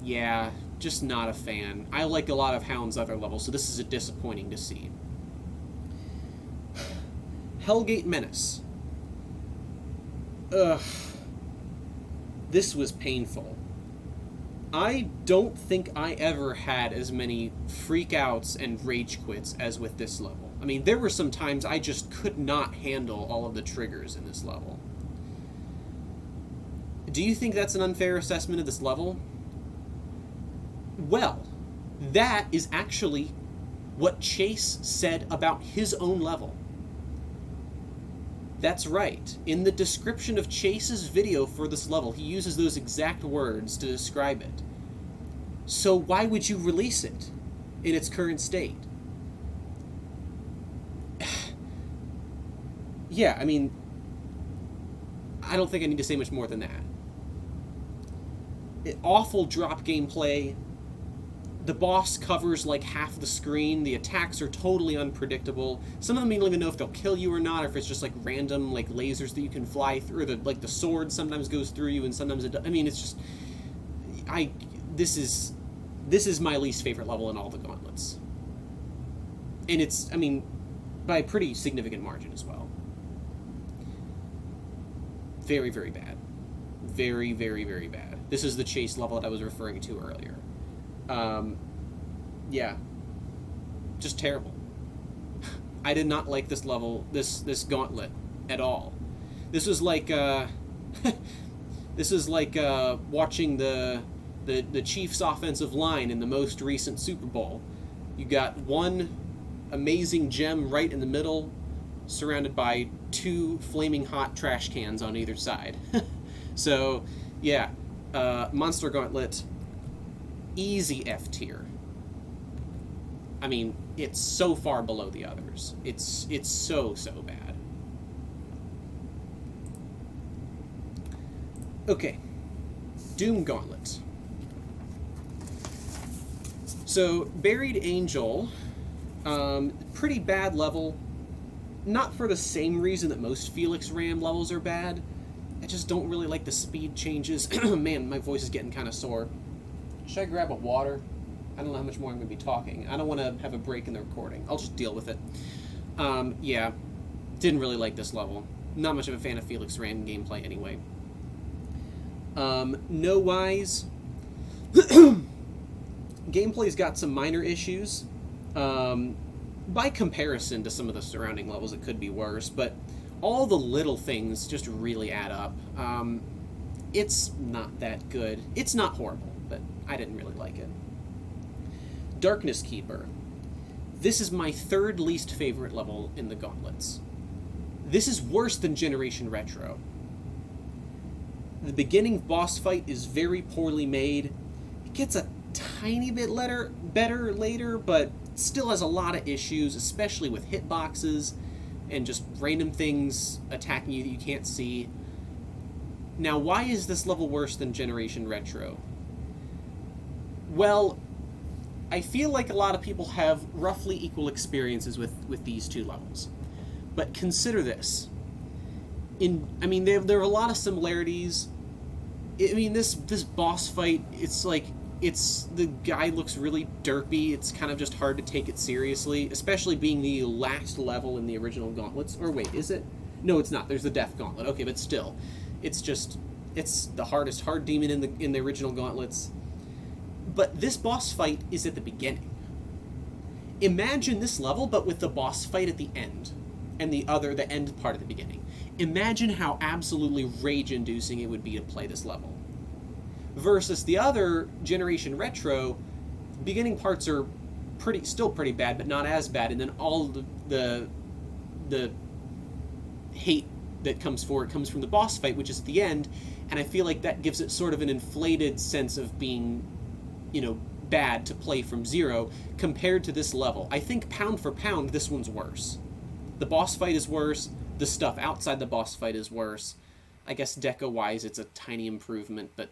Yeah, just not a fan. I like a lot of Hound's other levels, so this is a disappointing to see. Hellgate Menace. Ugh. This was painful. I don't think I ever had as many freakouts and rage quits as with this level. I mean, there were some times I just could not handle all of the triggers in this level. Do you think that's an unfair assessment of this level? Well, that is actually what Chase said about his own level. That's right. In the description of Chase's video for this level, he uses those exact words to describe it. So why would you release it in its current state? Yeah, I mean, I don't think I need to say much more than that. Awful drop gameplay. The boss covers like half the screen. The attacks are totally unpredictable. Some of them you don't even know if they'll kill you or not, or if it's just like random like lasers that you can fly through. The sword sometimes goes through you, and sometimes it does. I mean, it's just this is my least favorite level in all the Gauntlets, and it's, I mean, by a pretty significant margin as well. Very, very bad. Very, very, very bad. This is the Chase level that I was referring to earlier. Yeah. Just terrible. I did not like this level, this Gauntlet, at all. This was like, watching the Chiefs' offensive line in the most recent Super Bowl. You got one amazing gem right in the middle, surrounded by two flaming hot trash cans on either side. So, yeah, Monster Gauntlet, easy F tier. I mean, it's so far below the others. It's so bad. Okay, Doom Gauntlet. So, Buried Angel, pretty bad level. Not for the same reason that most Felix Ram levels are bad. I just don't really like the speed changes. Man, my voice is getting kind of sore. Should I grab a water? I don't know how much more I'm going to be talking. I don't want to have a break in the recording. I'll just deal with it. Yeah, didn't really like this level. Not much of a fan of Felix Ram gameplay anyway. No Wise. Gameplay's got some minor issues. By comparison to some of the surrounding levels, it could be worse, but all the little things just really add up. It's not that good. It's not horrible, but I didn't really like it. Darkness Keeper. This is my third least favorite level in the Gauntlets. This is worse than Generation Retro. The beginning boss fight is very poorly made. It gets a tiny bit better later, but still has a lot of issues, especially with hitboxes and just random things attacking you that you can't see. Now, why is this level worse than Generation Retro? Well, I feel like a lot of people have roughly equal experiences with these two levels. But consider this. I mean, there are a lot of similarities. I mean, this boss fight, the guy looks really derpy. It's kind of just hard to take it seriously, especially being the last level in the original Gauntlets. Or wait, is it? No, it's not. There's the Death Gauntlet. Okay, but still, it's the hardest hard demon in the original Gauntlets. But this boss fight is at the beginning. Imagine this level, but with the boss fight at the end, and the end part at the beginning. Imagine how absolutely rage-inducing it would be to play this level. Versus the other Generation Retro, beginning parts are still pretty bad, but not as bad, and then all the hate that comes from the boss fight, which is at the end, and I feel like that gives it sort of an inflated sense of being, bad to play from zero compared to this level. I think pound for pound, this one's worse. The boss fight is worse. The stuff outside the boss fight is worse. I guess deco-wise, it's a tiny improvement, but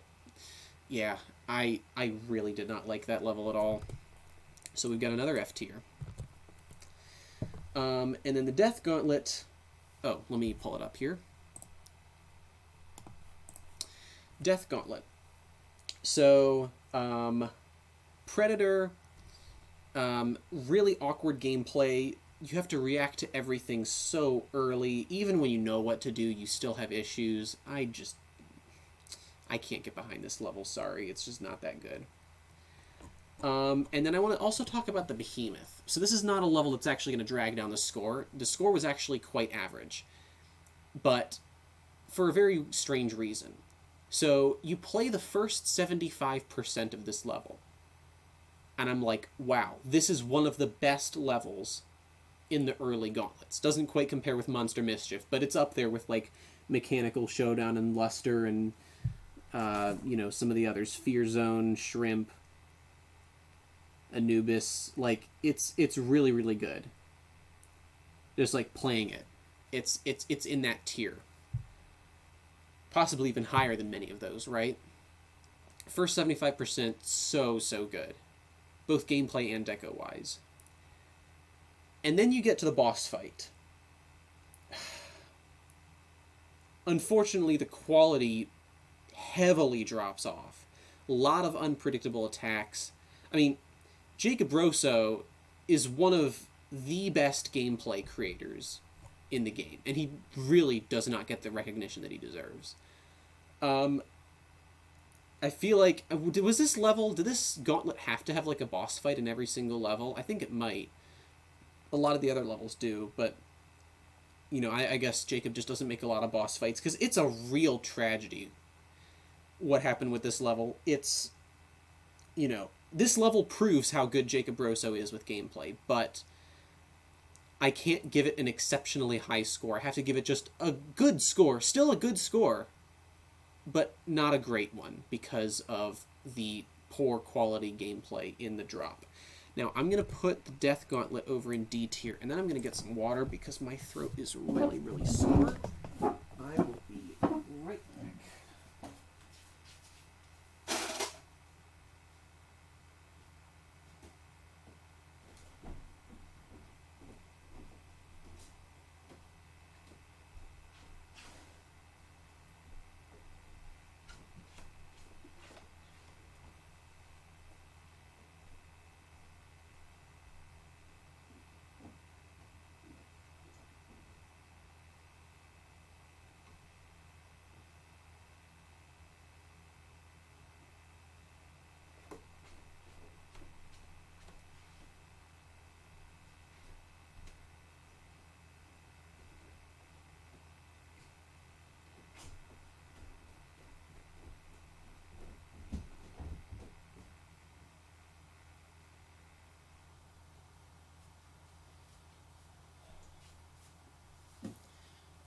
yeah, I really did not like that level at all. So we've got another F tier. And then the Death Gauntlet. Oh, let me pull it up here. Death Gauntlet. So, Predator, really awkward gameplay. You have to react to everything so early. Even when you know what to do, you still have issues. I can't get behind this level, sorry. It's just not that good. And then I want to also talk about the Behemoth. So this is not a level that's actually going to drag down the score. The score was actually quite average. But for a very strange reason. So you play the first 75% of this level. And I'm like, wow, this is one of the best levels in the early Gauntlets. Doesn't quite compare with Monster Mischief, but it's up there with, like, Mechanical Showdown and Luster and, some of the others. Fear Zone, Shrimp, Anubis. Like, it's really, really good. Just, like, playing it. It's in that tier. Possibly even higher than many of those, right? First 75%, so good. Both gameplay and deco-wise. And then you get to the boss fight. Unfortunately, the quality heavily drops off. A lot of unpredictable attacks. I mean, Jacob Rosso is one of the best gameplay creators in the game, and he really does not get the recognition that he deserves. I feel like, did this Gauntlet have to have, like, a boss fight in every single level? I think it might. A lot of the other levels do, but, I guess Jacob just doesn't make a lot of boss fights, because it's a real tragedy what happened with this level. It's, this level proves how good Jacob Rosso is with gameplay, but I can't give it an exceptionally high score. I have to give it just a good score. Still a good score, but not a great one because of the poor quality gameplay in the drop. Now, I'm going to put the Death Gauntlet over in D tier, and then I'm going to get some water because my throat is really, really sore. I will be right back.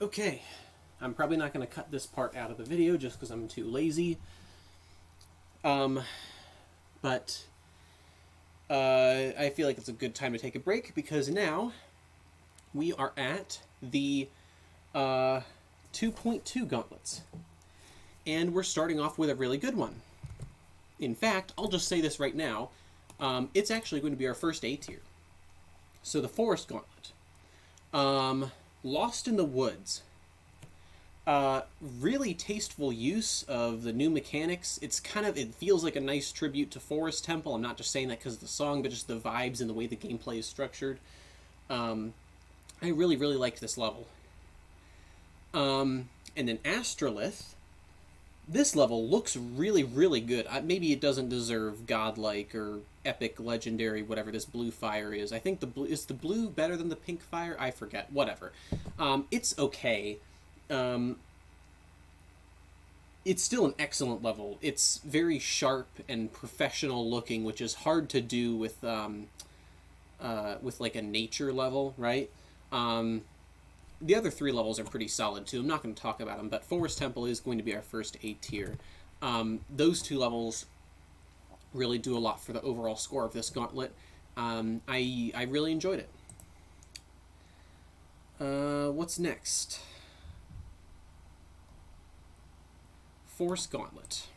Okay, I'm probably not going to cut this part out of the video just because I'm too lazy. But I feel like it's a good time to take a break because now we are at the 2.2 Gauntlets. And we're starting off with a really good one. In fact, I'll just say this right now. It's actually going to be our first A tier. So the Forest Gauntlet. Lost in the Woods. Really tasteful use of the new mechanics. It feels like a nice tribute to Forest Temple. I'm not just saying that because of the song, but just the vibes and the way the gameplay is structured. I really, really liked this level. And then Astrolith. this level looks really, really good. Maybe it doesn't deserve godlike or epic, legendary, whatever this blue fire is. I think the blue better than the pink fire. I forget. Whatever. It's okay. Um, it's still an excellent level. It's very sharp and professional looking, which is hard to do with like a nature level, right? The other three levels are pretty solid too. I'm not going to talk about them, but Forest Temple is going to be our first A tier. Those two levels really do a lot for the overall score of this gauntlet. I really enjoyed it. What's next? Force Gauntlet.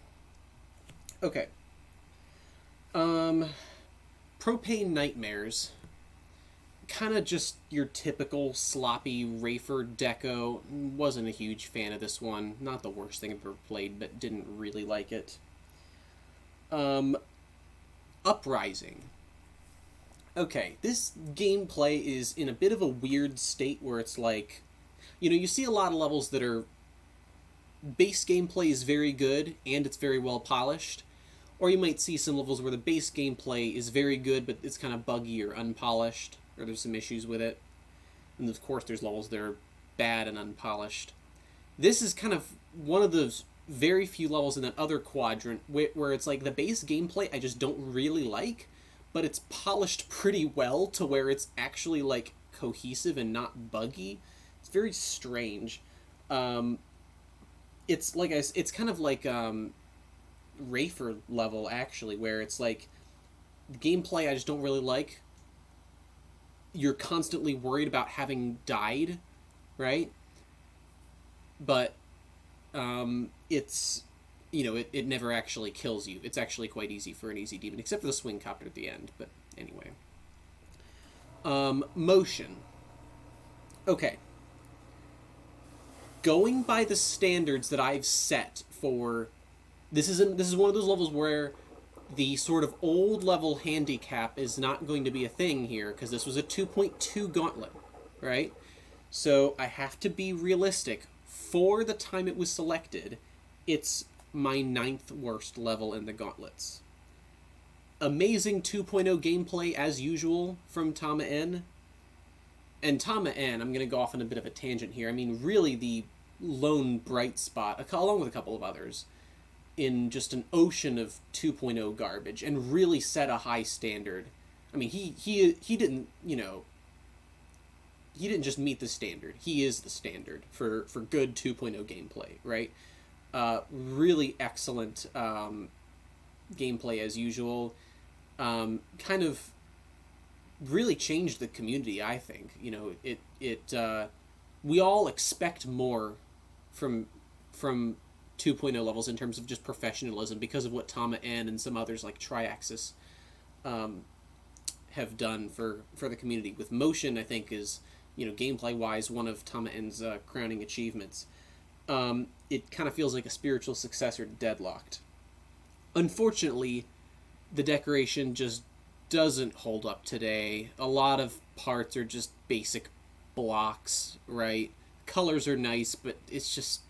Okay. Propane Nightmares. Kind of just your typical sloppy Rafer deco. Wasn't a huge fan of this one. Not the worst thing I've ever played, but didn't really like it. Uprising. Okay, this gameplay is in a bit of a weird state where it's like, you see a lot of levels that are base gameplay is very good and it's very well polished, or you might see some levels where the base gameplay is very good but it's kind of buggy or unpolished, or there's some issues with it. And of course there's levels that are bad and unpolished. This is kind of one of those very few levels in that other quadrant where it's like the base gameplay I just don't really like, but it's polished pretty well to where it's actually like cohesive and not buggy. It's very strange. It's like it's kind of like Rafer level actually, where it's like the gameplay I just don't really like. You're constantly worried about having died, right? But it's it never actually kills you. It's actually quite easy for an easy demon, except for the swing copter at the end. But anyway, motion. Okay. Going by the standards that I've set for this is one of those levels where the sort of old level handicap is not going to be a thing here, because this was a 2.2 gauntlet, right? So I have to be realistic. For the time it was selected, it's my 9th worst level in the gauntlets. Amazing 2.0 gameplay as usual from Tama N. And Tama N, I'm going to go off on a bit of a tangent here. I mean, really the lone bright spot, along with a couple of others, in just an ocean of 2.0 garbage, and really set a high standard. I mean, he didn't, he didn't just meet the standard. He is the standard for good 2.0 gameplay, right? Really excellent gameplay as usual. Kind of really changed the community, I think. We all expect more from 2.0 levels in terms of just professionalism because of what Tama N and some others like Triaxis have done for the community. With motion, I think is, gameplay-wise, one of Tama N's crowning achievements. It kind of feels like a spiritual successor to Deadlocked. Unfortunately, the decoration just doesn't hold up today. A lot of parts are just basic blocks, right? Colors are nice, but it's just...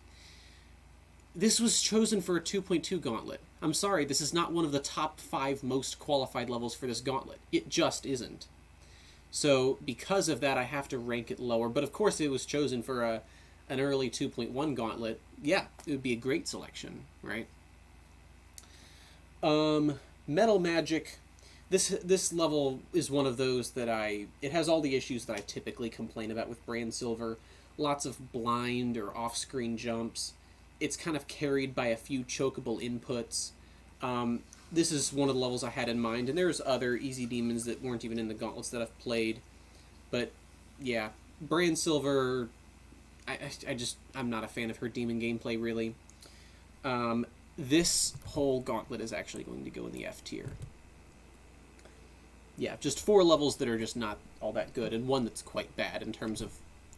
This was chosen for a 2.2 gauntlet. I'm sorry, this is not one of the top 5 most qualified levels for this gauntlet. It just isn't. So, because of that, I have to rank it lower. But of course, it was chosen for an early 2.1 gauntlet. Yeah, it would be a great selection, right? Metal Magic. This level is one of those that it has all the issues that I typically complain about with Brand Silver. Lots of blind or off-screen jumps. It's kind of carried by a few chokeable inputs. This is one of the levels I had in mind, and there's other easy demons that weren't even in the gauntlets that I've played. But, yeah, Brand Silver, I'm not a fan of her demon gameplay, really. This whole gauntlet is actually going to go in the F tier. Yeah, just 4 levels that are just not all that good, and one that's quite bad in terms of,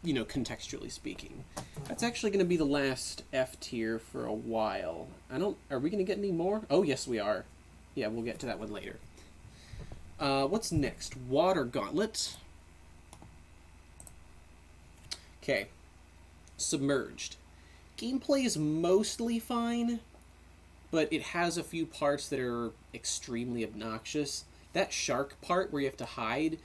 contextually speaking. That's actually going to be the last F tier for a while. Are we going to get any more? Oh, yes, we are. Yeah, we'll get to that one later. What's next? Water Gauntlet. Okay. Submerged. Gameplay is mostly fine. but it has a few parts that are extremely obnoxious. That shark part where you have to hide,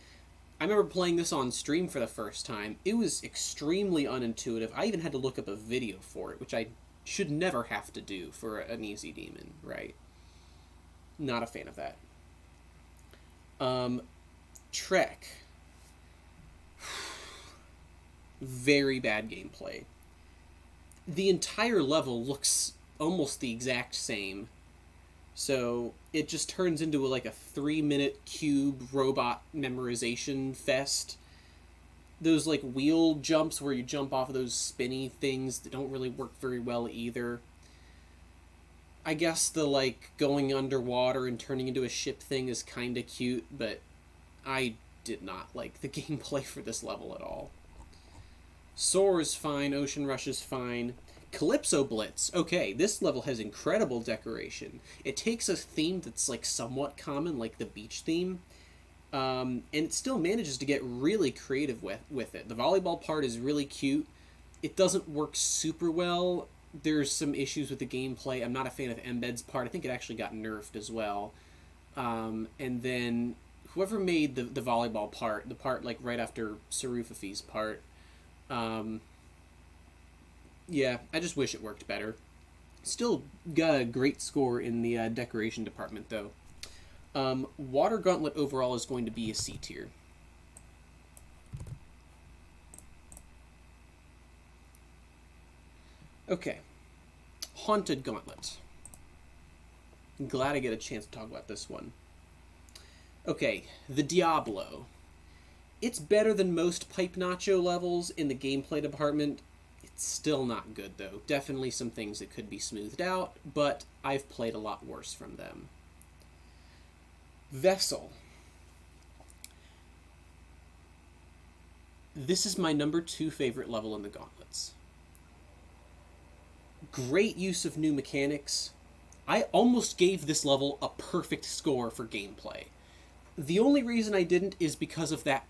I remember playing this on stream for the first time. It was extremely unintuitive. I even had to look up a video for it, which I should never have to do for an easy demon, right? Not a fan of that. Trek. Very bad gameplay. The entire level looks almost the exact same. So it just turns into like a 3-minute cube robot memorization fest. Those like wheel jumps where you jump off of those spinny things that don't really work very well either. I guess the like going underwater and turning into a ship thing is kind of cute, but I did not like the gameplay for this level at all. Soar is fine, Ocean Rush is fine. Calypso Blitz. Okay, this level has incredible decoration. It takes a theme that's like somewhat common, like the beach theme, and it still manages to get really creative with it. The volleyball part is really cute. It doesn't work super well. There's some issues with the gameplay. I'm not a fan of Embed's part. I think it actually got nerfed as well. And then whoever made the volleyball part, the part like right after Sarufafi's part, yeah, I just wish it worked better. Still got a great score in the decoration department, though. Water Gauntlet overall is going to be a C tier. Okay. Haunted Gauntlet. I'm glad I get a chance to talk about this one. Okay, the Diablo. It's better than most Pipe Nacho levels in the gameplay department. It's still not good, though. Definitely some things that could be smoothed out, but I've played a lot worse from them. Vessel. This is my number 2 favorite level in the Gauntlets. Great use of new mechanics. I almost gave this level a perfect score for gameplay. The only reason I didn't is because of that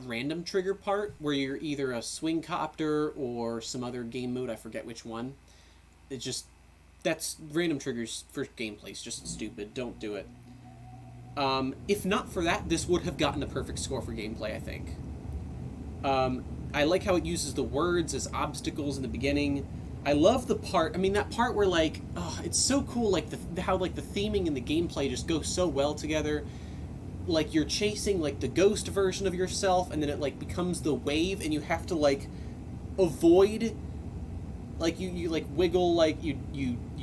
random trigger part where you're either a swing copter or some other game mode, I forget which one. That's random triggers for gameplay is just stupid. Don't do it. If not for that, this would have gotten a perfect score for gameplay, I think. I like how it uses the words as obstacles in the beginning. I love the part, that part where like, it's so cool, like how like the theming and the gameplay just go so well together. Like you're chasing like the ghost version of yourself, and then it like becomes the wave, and you have to like avoid, like you like wiggle, like you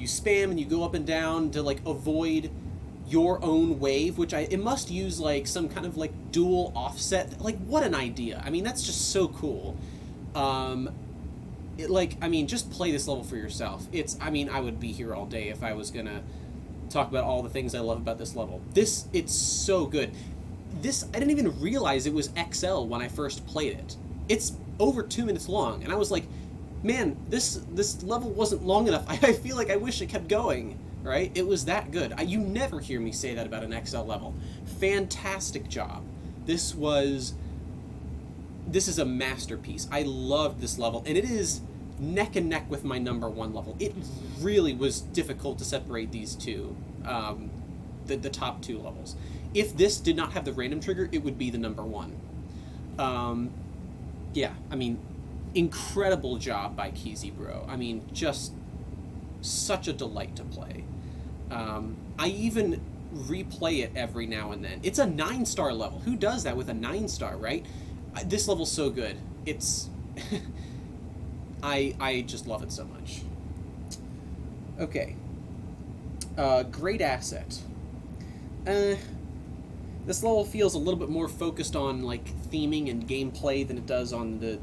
spam and you go up and down to like avoid your own wave, which it must use like some kind of like dual offset. Like what an idea! That's just so cool. Just play this level for yourself. I would be here all day if I was gonna talk about all the things I love about this level. It's so good. I didn't even realize it was XL when I first played it. It's over 2 minutes long, and I was like, man, this level wasn't long enough. I feel like I wish it kept going, right? It was that good. You never hear me say that about an XL level. Fantastic job. This is a masterpiece. I loved this level, and it is neck and neck with my number 1 level. It really was difficult to separate these two, the top 2 levels. If this did not have the random trigger, it would be the number 1. Yeah, incredible job by Keezy Bro. Just such a delight to play. I even replay it every now and then. It's a 9-star level. Who does that with a 9-star, right? This level's so good. It's... I just love it so much. Okay. Great asset. This level feels a little bit more focused on, like, theming and gameplay than it does on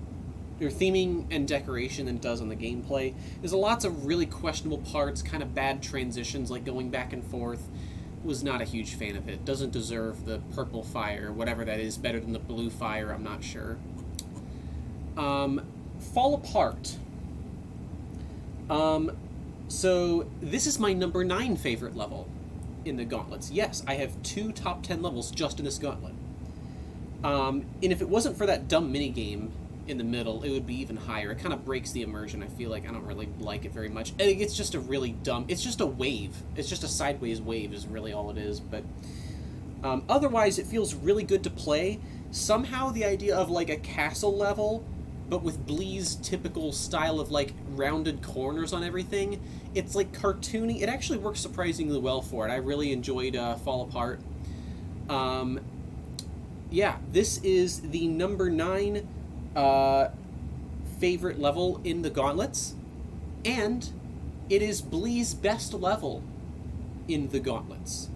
or theming and decoration than it does on the gameplay. There's lots of really questionable parts, kind of bad transitions, like going back and forth. Was not a huge fan of it. Doesn't deserve the purple fire, whatever that is, better than the blue fire, I'm not sure. Fall Apart. So this is my number 9 favorite level in the Gauntlets. Yes, I have 2 top 10 levels just in this Gauntlet. And if it wasn't for that dumb minigame, in the middle, it would be even higher. It kind of breaks the immersion. I feel like I don't really like it very much. It's just a really dumb... It's just a wave. It's just a sideways wave is really all it is. But otherwise, it feels really good to play. Somehow the idea of like a castle level, but with Blee's typical style of like rounded corners on everything, it's like cartoony. It actually works surprisingly well for it. I really enjoyed Fall Apart. Yeah, this is the number 9 favorite level in the Gauntlets, and it is Blee's best level in the Gauntlets,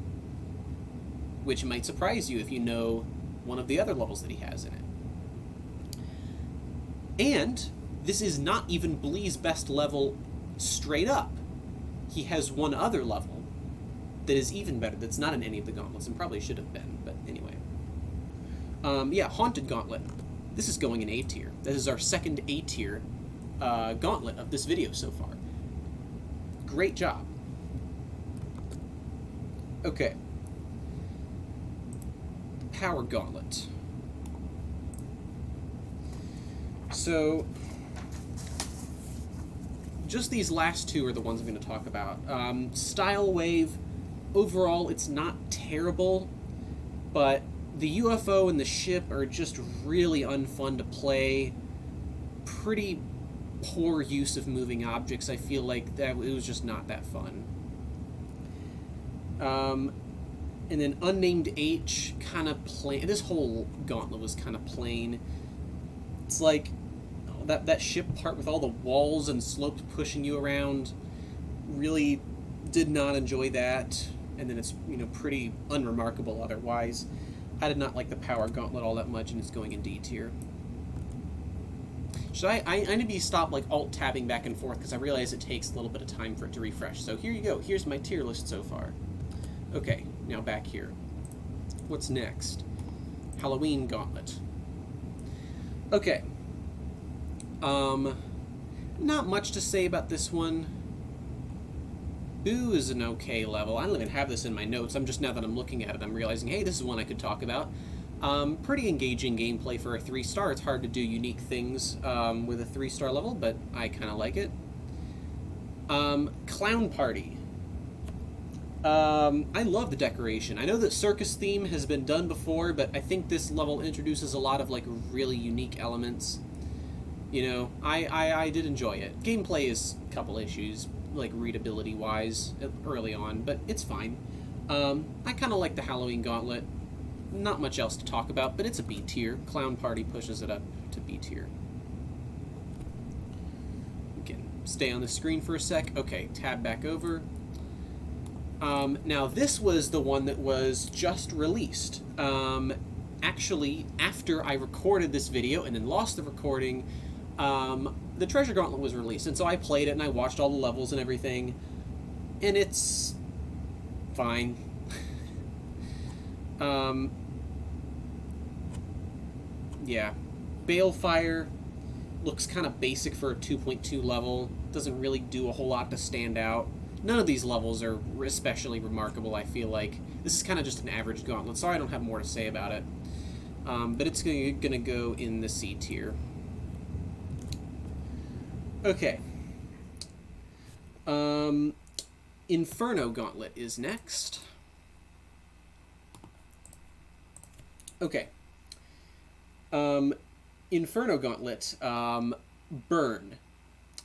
which might surprise you if you know one of the other levels that he has in it. And this is not even Blee's best level straight up. He has one other level that is even better, that's not in any of the Gauntlets, and probably should have been, but anyway. Yeah, Haunted Gauntlet. This is going in A tier. This is our second A tier gauntlet of this video so far. Great job. Okay. Power Gauntlet. So, just these last two are the ones I'm going to talk about. Style Wave, overall, it's not terrible, but the UFO and the ship are just really unfun to play. Pretty poor use of moving objects. I feel like that it was just not that fun. And then Unnamed H, kind of plain. This whole gauntlet was kind of plain. It's like that ship part with all the walls and slopes pushing you around. Really did not enjoy that. And then it's, you know, pretty unremarkable otherwise. I did not like the Power Gauntlet all that much, and it's going in D tier. Should I need to be stopped like alt-tabbing back and forth because I realize it takes a little bit of time for it to refresh. So here you go. Here's my tier list so far. Okay, now back here. What's next? Halloween Gauntlet. Okay. Not much to say about this one. Boo is an okay level. I don't even have this in my notes. I'm just, now that I'm looking at it, I'm realizing, hey, this is one I could talk about. Pretty engaging gameplay for a 3-star. It's hard to do unique things with a 3-star level, but I kind of like it. Clown Party. I love the decoration. I know that circus theme has been done before, but I think this level introduces a lot of like really unique elements. You know, I did enjoy it. Gameplay is a couple issues, like readability wise early on, but it's fine. I kind of like the Halloween Gauntlet. Not much else to talk about, but it's a B tier. Clown Party pushes it up to B tier. We can stay on the screen for a sec. Okay, tab back over. Now this was the one that was just released. Actually, after I recorded this video and then lost the recording, the Treasure Gauntlet was released, and so I played it and I watched all the levels and everything, and it's fine. Yeah. Balefire looks kind of basic for a 2.2 level. Doesn't really do a whole lot to stand out. None of these levels are especially remarkable, I feel like. This is kind of just an average gauntlet. Sorry I don't have more to say about it. But it's going to go in the C tier. Okay. Inferno Gauntlet is next. Okay. Inferno Gauntlet, Burn.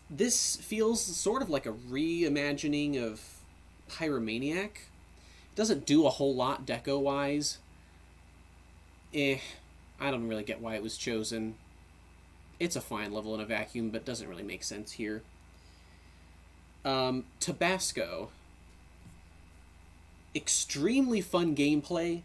This feels sort of like a reimagining of Pyromaniac. Doesn't do a whole lot deco-wise. I don't really get why it was chosen. It's a fine level in a vacuum, but doesn't really make sense here. Tabasco. Extremely fun gameplay.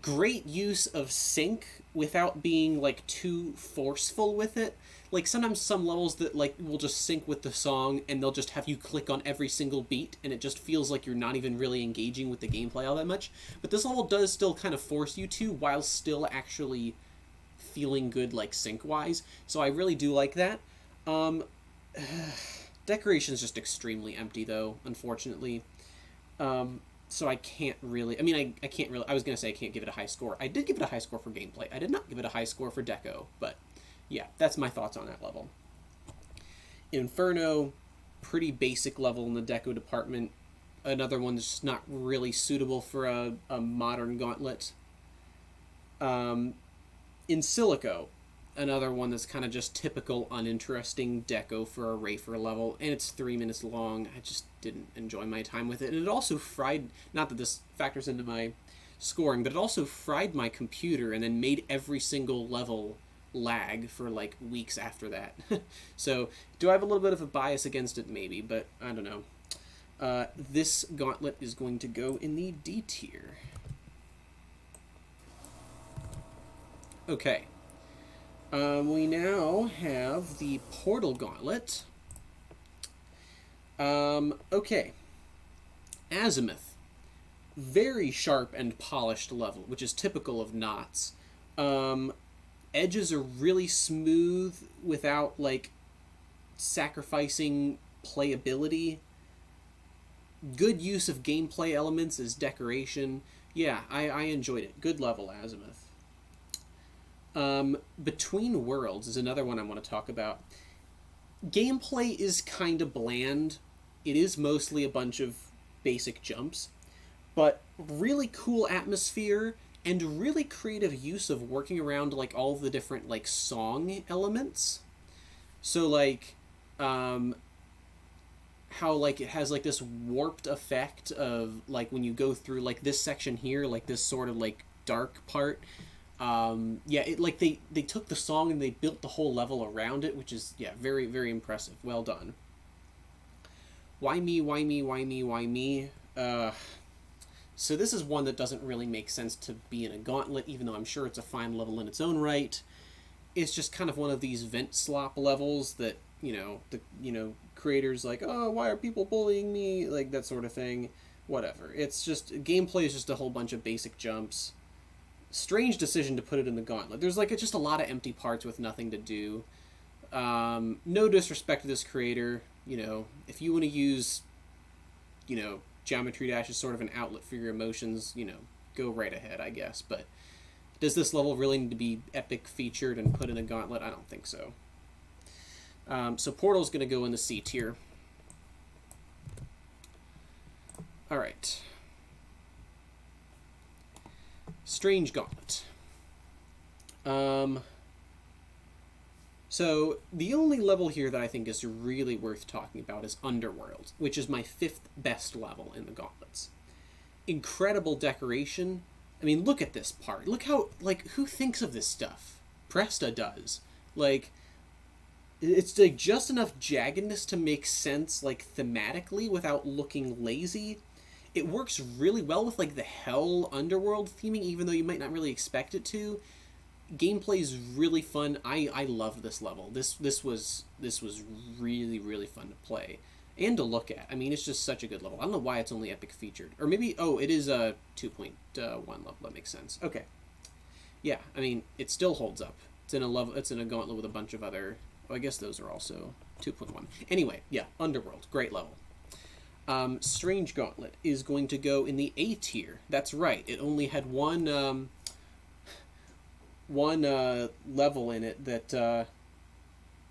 Great use of sync without being like too forceful with it. Like sometimes some levels that like will just sync with the song and they'll just have you click on every single beat and it just feels like you're not even really engaging with the gameplay all that much. But this level does still kind of force you to while still actually feeling good like sync wise. So I really do like that. Decoration is just extremely empty though, unfortunately. So I can't really... I mean, I can't really... I was going to say I can't give it a high score. I did give it a high score for gameplay. I did not give it a high score for deco, but Yeah, that's my thoughts on that level. Inferno, pretty basic level in the deco department. Another one that's just not really suitable for a modern gauntlet. In Silico, another one that's kind of just typical uninteresting deco for a Rafer level, and it's 3 minutes long. I just didn't enjoy my time with it, and it also fried, not that this factors into my scoring, but it also fried my computer and then made every single level lag for like weeks after that. So do I have a little bit of a bias against it? Maybe, but I don't know. This gauntlet is going to go in the D tier. Okay. We now have the Portal Gauntlet. Okay. Azimuth. Very sharp and polished level, which is typical of knots. Edges are really smooth without, like, sacrificing playability. Good use of gameplay elements as decoration. Yeah, I enjoyed it. Good level, Azimuth. Between Worlds is another one I want to talk about. Gameplay is kind of bland. It is mostly a bunch of basic jumps, but really cool atmosphere and really creative use of working around like all the different like song elements. So like how like it has like this warped effect of like when you go through like this section here, like this sort of like dark part. Yeah, it like they took the song and they built the whole level around it, which is, yeah, very, very impressive. Well done. Why me, why me, why me, why me? So this is one that doesn't really make sense to be in a gauntlet, even though I'm sure it's a fine level in its own right. It's just kind of one of these vent slop levels that, the creators like, oh, why are people bullying me? Like, that sort of thing. Whatever. It's just, gameplay is just a whole bunch of basic jumps. Strange decision to put it in the gauntlet. There's like just a lot of empty parts with nothing to do. No disrespect to this creator. If you want to use, Geometry Dash as sort of an outlet for your emotions, go right ahead, I guess. But does this level really need to be epic featured and put in a gauntlet? I don't think so. So Portal's going to go in the C tier. All right. Strange Gauntlet. So the only level here that I think is really worth talking about is Underworld, which is my 5th best level in the Gauntlets. Incredible decoration. I mean, look at this part. Look how, like, who thinks of this stuff? Presta does. Like, it's like just enough jaggedness to make sense, like, thematically without looking lazy. It works really well with, like, the Hell Underworld theming, even though you might not really expect it to. Gameplay is really fun. I loved this level. This was really, really fun to play. And to look at. I mean, it's just such a good level. I don't know why it's only epic featured. Or maybe, it is a 2.1 level. That makes sense. Okay. Yeah, I mean, it still holds up. It's in a gauntlet with a bunch of other... Oh, I guess those are also 2.1. Anyway, yeah, Underworld. Great level. Strange Gauntlet is going to go in the A tier. That's right. It only had one level in it that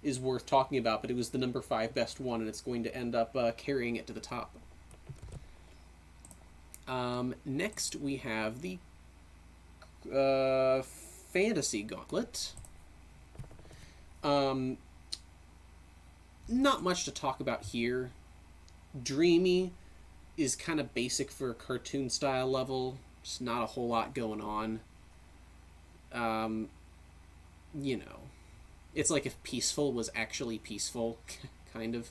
is worth talking about, but it was the number 5 best one, and it's going to end up carrying it to the top. Next, we have the Fantasy Gauntlet. Not much to talk about here. Dreamy is kind of basic for a cartoon style level. Just not a whole lot going on. It's like if Peaceful was actually peaceful, kind of.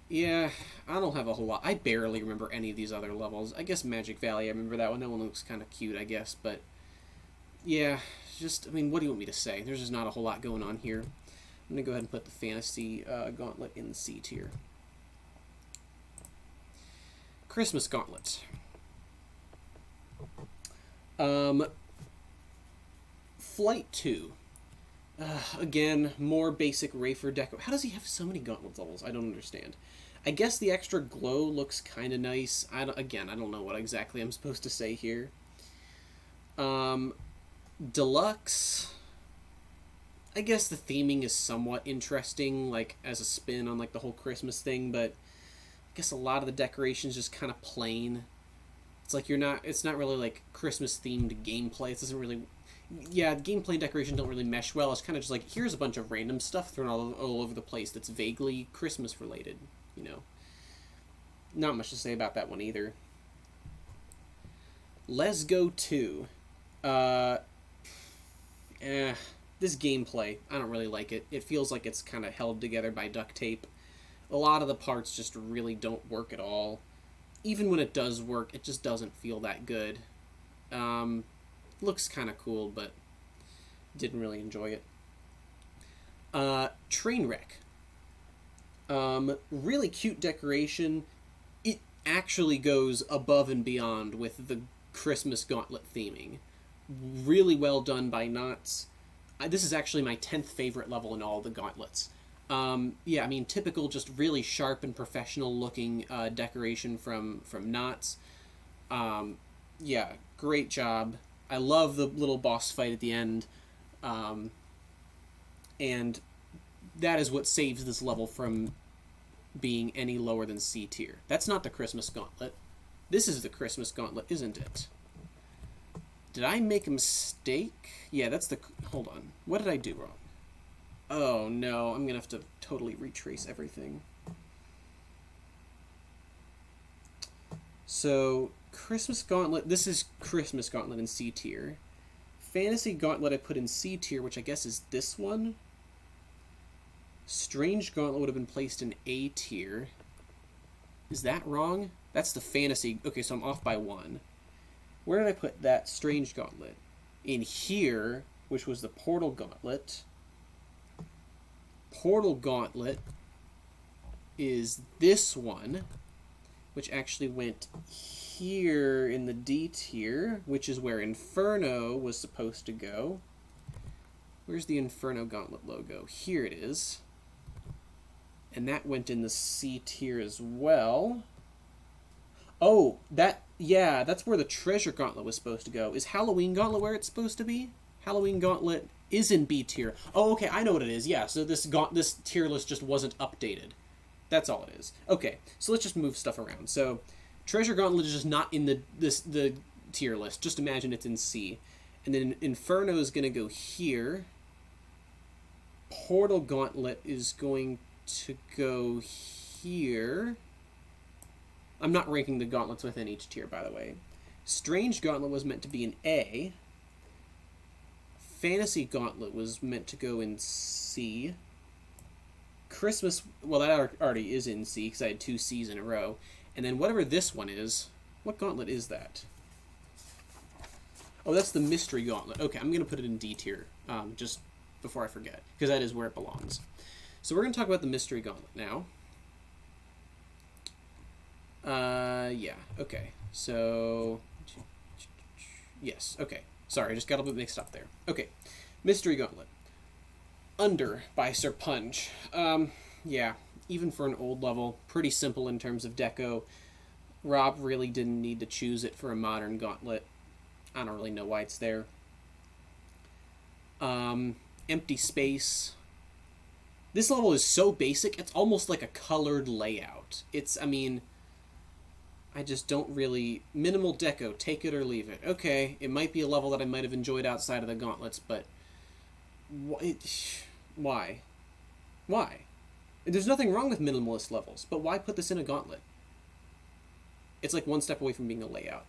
Yeah, I don't have a whole lot. I barely remember any of these other levels. I guess Magic Valley, I remember that one. That one looks kind of cute, I guess, but yeah, just, I mean, what do you want me to say? There's just not a whole lot going on here. I'm going to go ahead and put the Fantasy Gauntlet in the C tier. Christmas Gauntlet. Flight 2. Again, more basic Rafer deco. How does he have so many Gauntlet levels? I don't understand. I guess the extra glow looks kind of nice. I don't know what exactly I'm supposed to say here. Deluxe. I guess the theming is somewhat interesting, like, as a spin on, like, the whole Christmas thing, but I guess a lot of the decorations just kind of plain. It's like it's not really, like, Christmas-themed gameplay. It doesn't really... Yeah, gameplay and decoration don't really mesh well. It's kind of just like, here's a bunch of random stuff thrown all over the place that's vaguely Christmas-related, you know. Not much to say about that one either. Let's Go 2. This gameplay, I don't really like it. It feels like it's kind of held together by duct tape. A lot of the parts just really don't work at all. Even when it does work, it just doesn't feel that good. Looks kind of cool, but didn't really enjoy it. Trainwreck. Really cute decoration. It actually goes above and beyond with the Christmas Gauntlet theming. Really well done by Knots. This is actually my 10th favorite level in all the Gauntlets. Yeah, I mean, typical, just really sharp and professional looking decoration from Knots. Yeah, great job. I love the little boss fight at the end. And that is what saves this level from being any lower than C tier. That's not the Christmas Gauntlet. This is the Christmas Gauntlet, isn't it? Did I make a mistake? Yeah, that's the... Hold on. What did I do wrong? Oh, no. I'm going to have to totally retrace everything. So, Christmas Gauntlet... This is Christmas Gauntlet in C tier. Fantasy Gauntlet I put in C tier, which I guess is this one. Strange Gauntlet would have been placed in A tier. Is that wrong? That's the Fantasy... Okay, so I'm off by 1. Where did I put that Strange Gauntlet? In here, which was the Portal Gauntlet. Portal Gauntlet is this one, which actually went here in the D tier, which is where Inferno was supposed to go. Where's the Inferno Gauntlet logo? Here it is. And that went in the C tier as well. Oh, yeah, that's where the Treasure Gauntlet was supposed to go. Is Halloween Gauntlet where it's supposed to be? Halloween Gauntlet is in B tier. Oh, okay, I know what it is. Yeah, so this tier list just wasn't updated. That's all it is. Okay, so let's just move stuff around. So, Treasure Gauntlet is just not in the tier list. Just imagine it's in C. And then Inferno is going to go here. Portal Gauntlet is going to go here. I'm not ranking the gauntlets within each tier, by the way. Strange Gauntlet was meant to be in A. Fantasy Gauntlet was meant to go in C. Christmas, well, that already is in C because I had 2 C's in a row. And then whatever this one is, what gauntlet is that? Oh, that's the Mystery Gauntlet. Okay, I'm going to put it in D tier, just before I forget, because that is where it belongs. So we're going to talk about the Mystery Gauntlet now. Yeah, okay. So, yes, okay. Sorry, I just got a bit mixed up there. Okay, Mystery Gauntlet. Under by Sir Punch. Yeah, even for an old level, pretty simple in terms of deco. Rob really didn't need to choose it for a modern gauntlet. I don't really know why it's there. Empty space. This level is so basic, it's almost like a colored layout. I mean, I just don't really... Minimal deco, take it or leave it. Okay, it might be a level that I might have enjoyed outside of the gauntlets, but... Why? Why? There's nothing wrong with minimalist levels, but why put this in a gauntlet? It's like one step away from being a layout.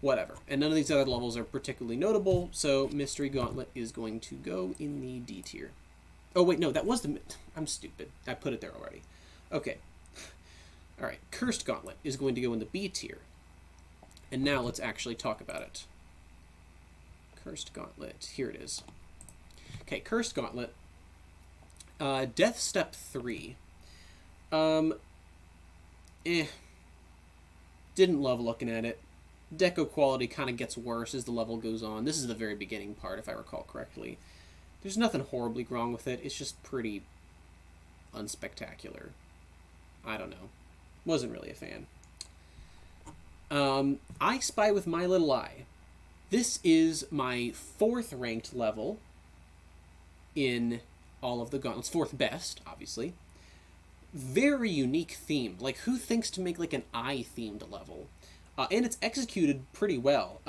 Whatever. And none of these other levels are particularly notable, so Mystery Gauntlet is going to go in the D tier. Oh, wait, no, that was the... I'm stupid. I put it there already. Okay. Alright, Cursed Gauntlet is going to go in the B tier. And now let's actually talk about it. Cursed Gauntlet. Here it is. Okay, Cursed Gauntlet. Death Step 3. Didn't love looking at it. Deco quality kind of gets worse as the level goes on. This is the very beginning part, if I recall correctly. There's nothing horribly wrong with it. It's just pretty unspectacular. I don't know. Wasn't really a fan. I Spy with My Little Eye. This is my 4th ranked level. in all of the Gauntlets. Fourth best, obviously. Very unique theme. Like, who thinks to make, like, an eye-themed level? And it's executed pretty well.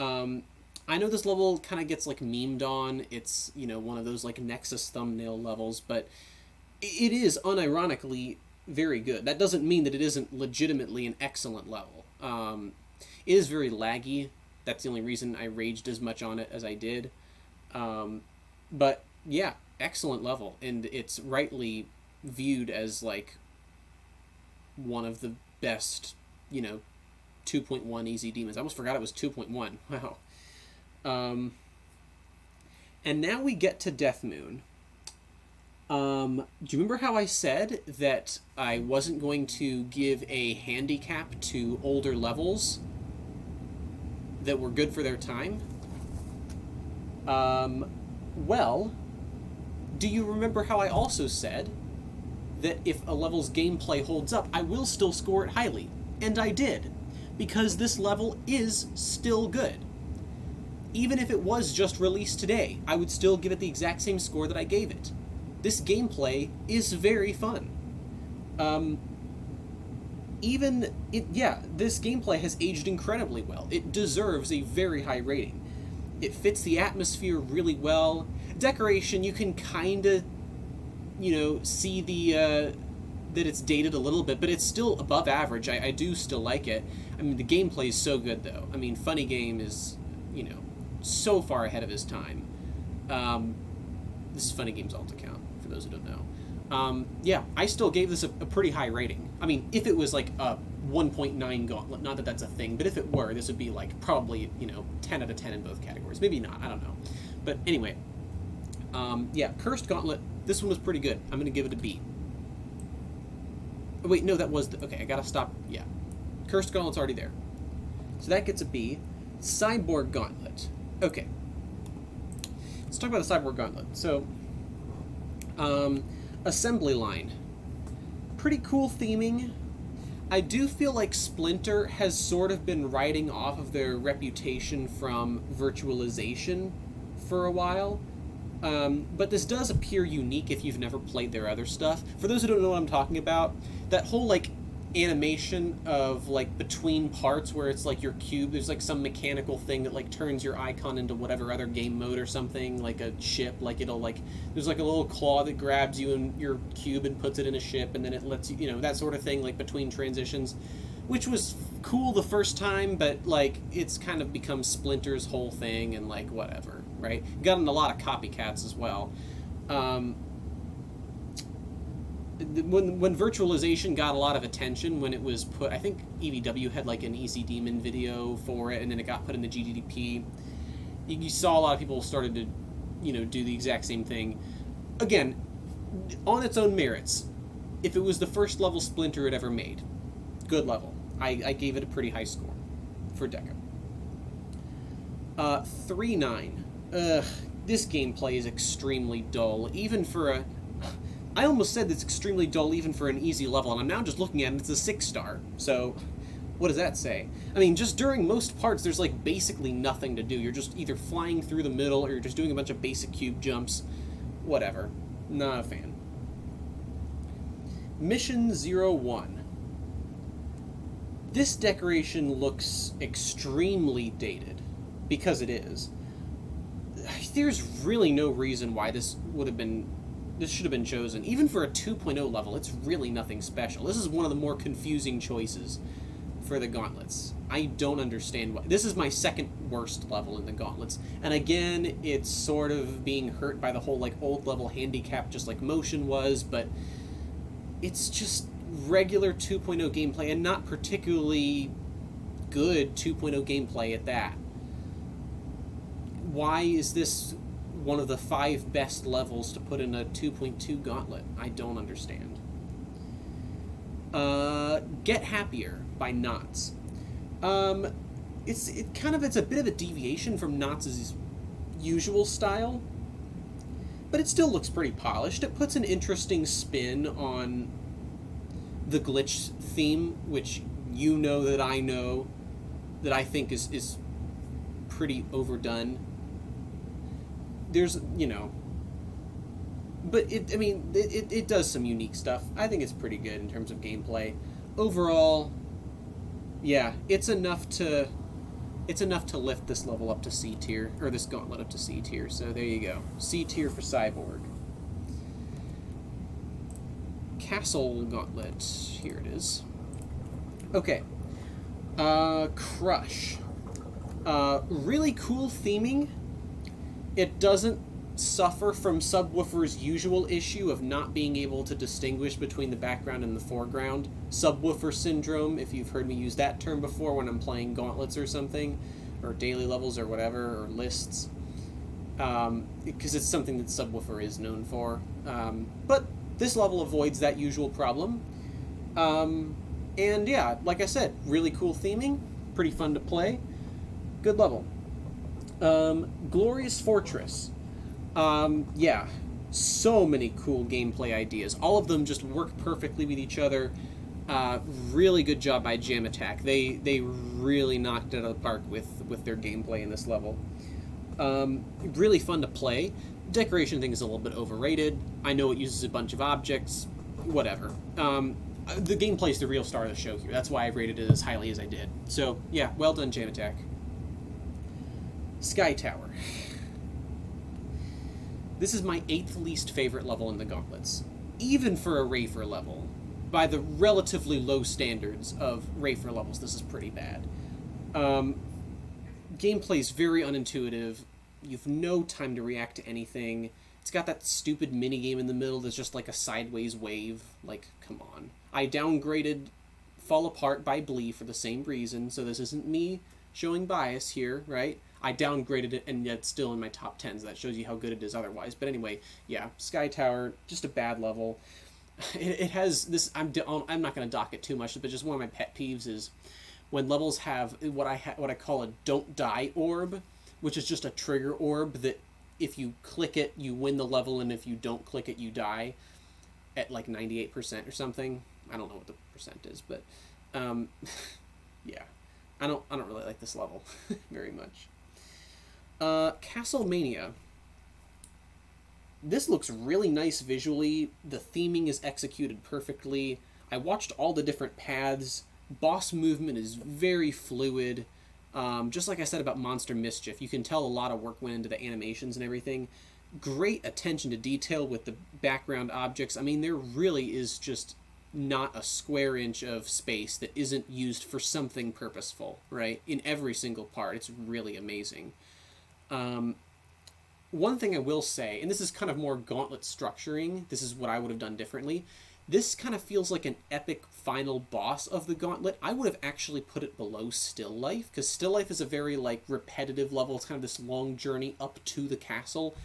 I know this level kind of gets, like, memed on. It's, you know, one of those, like, Nexus thumbnail levels, but it is, unironically, very good. That doesn't mean that it isn't legitimately an excellent level. It is very laggy. That's the only reason I raged as much on it as I did. But, yeah, excellent level. And it's rightly viewed as, like, one of the best, you know, 2.1 easy demons. I almost forgot it was 2.1. Wow. And now we get to Death Moon. Do you remember how I said that I wasn't going to give a handicap to older levels that were good for their time? Well, do you remember how I also said that if a level's gameplay holds up, I will still score it highly? And I did, because this level is still good. Even if it was just released today, I would still give it the exact same score that I gave it. This gameplay is very fun. This gameplay has aged incredibly well. It deserves a very high rating. It fits the atmosphere really well. Decoration, you can kind of, you know, see that it's dated a little bit, but it's still above average. I do still like it. I mean, the gameplay is so good, though. I mean, Funny Game is, you know, so far ahead of his time. This is Funny Game's alt account, for those who don't know. Yeah, I still gave this a pretty high rating. I mean, if it was like a 1.9 Gauntlet, not that that's a thing, but if it were, this would be like probably, you know, 10 out of 10 in both categories. Maybe not, I don't know. But anyway, yeah, Cursed Gauntlet, this one was pretty good. I'm going to give it a B. Oh, wait, no, that was... okay, I gotta stop. Yeah. Cursed Gauntlet's already there. So that gets a B. Cyborg Gauntlet. Okay. Let's talk about the Cyborg Gauntlet. So, assembly line. Pretty cool theming. I do feel like Splinter has sort of been riding off of their reputation from virtualization for a while. But this does appear unique if you've never played their other stuff. For those who don't know what I'm talking about, that whole, like, animation of, like, between parts where it's, like, your cube, there's, like, some mechanical thing that, like, turns your icon into whatever other game mode or something, like a ship, like, it'll, like, there's, like, a little claw that grabs you in your cube and puts it in a ship, and then it lets you, you know, that sort of thing, like, between transitions, which was cool the first time, but, like, it's kind of become Splinter's whole thing, and, like, whatever, right? Gotten a lot of copycats as well. When virtualization got a lot of attention, when it was put, I think EVW had like an Easy Demon video for it, and then it got put in the GDDP. You saw a lot of people started to, you know, do the exact same thing. Again, on its own merits, if it was the first level Splinter had ever made, good level. I gave it a pretty high score for Deca. 3-9. This gameplay is extremely dull, even for a... I almost said it's extremely dull even for an easy level, and I'm now just looking at it, it's a 6-star. So, what does that say? I mean, just during most parts, there's, like, basically nothing to do. You're just either flying through the middle, or you're just doing a bunch of basic cube jumps. Whatever. Not a fan. Mission 01. This decoration looks extremely dated, because it is. There's really no reason why this should have been chosen. Even for a 2.0 level, it's really nothing special. This is one of the more confusing choices for the Gauntlets. I don't understand why. This is my second worst level in the Gauntlets. And again, it's sort of being hurt by the whole, like, old level handicap, just like Motion was, but it's just regular 2.0 gameplay, and not particularly good 2.0 gameplay at that. Why is this one of the 5 best levels to put in a 2.2 Gauntlet? I don't understand. Get Happier by Knots. It's a bit of a deviation from Knots' usual style, but it still looks pretty polished. It puts an interesting spin on the glitch theme, which you know that I know that I think is pretty overdone. There's, you know, but I mean, it does some unique stuff. I think it's pretty good in terms of gameplay. Overall, yeah, it's enough to lift this level up to C tier, or this gauntlet up to C tier. So there you go, C tier for Cyborg. Castle Gauntlet. Here it is. Okay. Crush. Really cool theming. It doesn't suffer from Subwoofer's usual issue of not being able to distinguish between the background and the foreground. Subwoofer syndrome, if you've heard me use that term before when I'm playing Gauntlets or something, or daily levels or whatever, or lists. Because it's something that Subwoofer is known for. But this level avoids that usual problem. And yeah, like I said, really cool theming, pretty fun to play, good level. Glorious Fortress. Yeah, so many cool gameplay ideas. All of them just work perfectly with each other. Really good job by Jam Attack. They really knocked it out of the park with their gameplay in this level. Really fun to play. Decoration thing is a little bit overrated. I know it uses a bunch of objects. Whatever. The gameplay is the real star of the show here. That's why I rated it as highly as I did. So, yeah, well done, Jam Attack. Sky Tower. This is my 8th least favorite level in the Gauntlets. Even for a Rafer level, by the relatively low standards of Rafer levels, this is pretty bad. Gameplay is very unintuitive. You've no time to react to anything. It's got that stupid minigame in the middle that's just like a sideways wave. Like, come on. I downgraded Fall Apart by Blee for the same reason, so this isn't me showing bias here, right? I downgraded it, and yet still in my top 10s. That shows you how good it is otherwise. But anyway, yeah, Sky Tower, just a bad level. It has this. I'm not going to dock it too much, but just one of my pet peeves is when levels have what I call a "don't die" orb, which is just a trigger orb that if you click it, you win the level, and if you don't click it, you die at like 98% or something. I don't know what the percent is, but yeah, I don't really like this level very much. Castlemania. This looks really nice visually. The theming is executed perfectly. I watched all the different paths. Boss movement is very fluid. Just like I said about Monster Mischief, you can tell a lot of work went into the animations and everything. Great attention to detail with the background objects. I mean, there really is just not a square inch of space that isn't used for something purposeful, right? In every single part. It's really amazing. One thing I will say, and this is kind of more Gauntlet structuring, this is what I would have done differently. This kind of feels like an epic final boss of the Gauntlet. I would have actually put it below Still Life, because Still Life is a very like repetitive level. It's kind of this long journey up to the castle,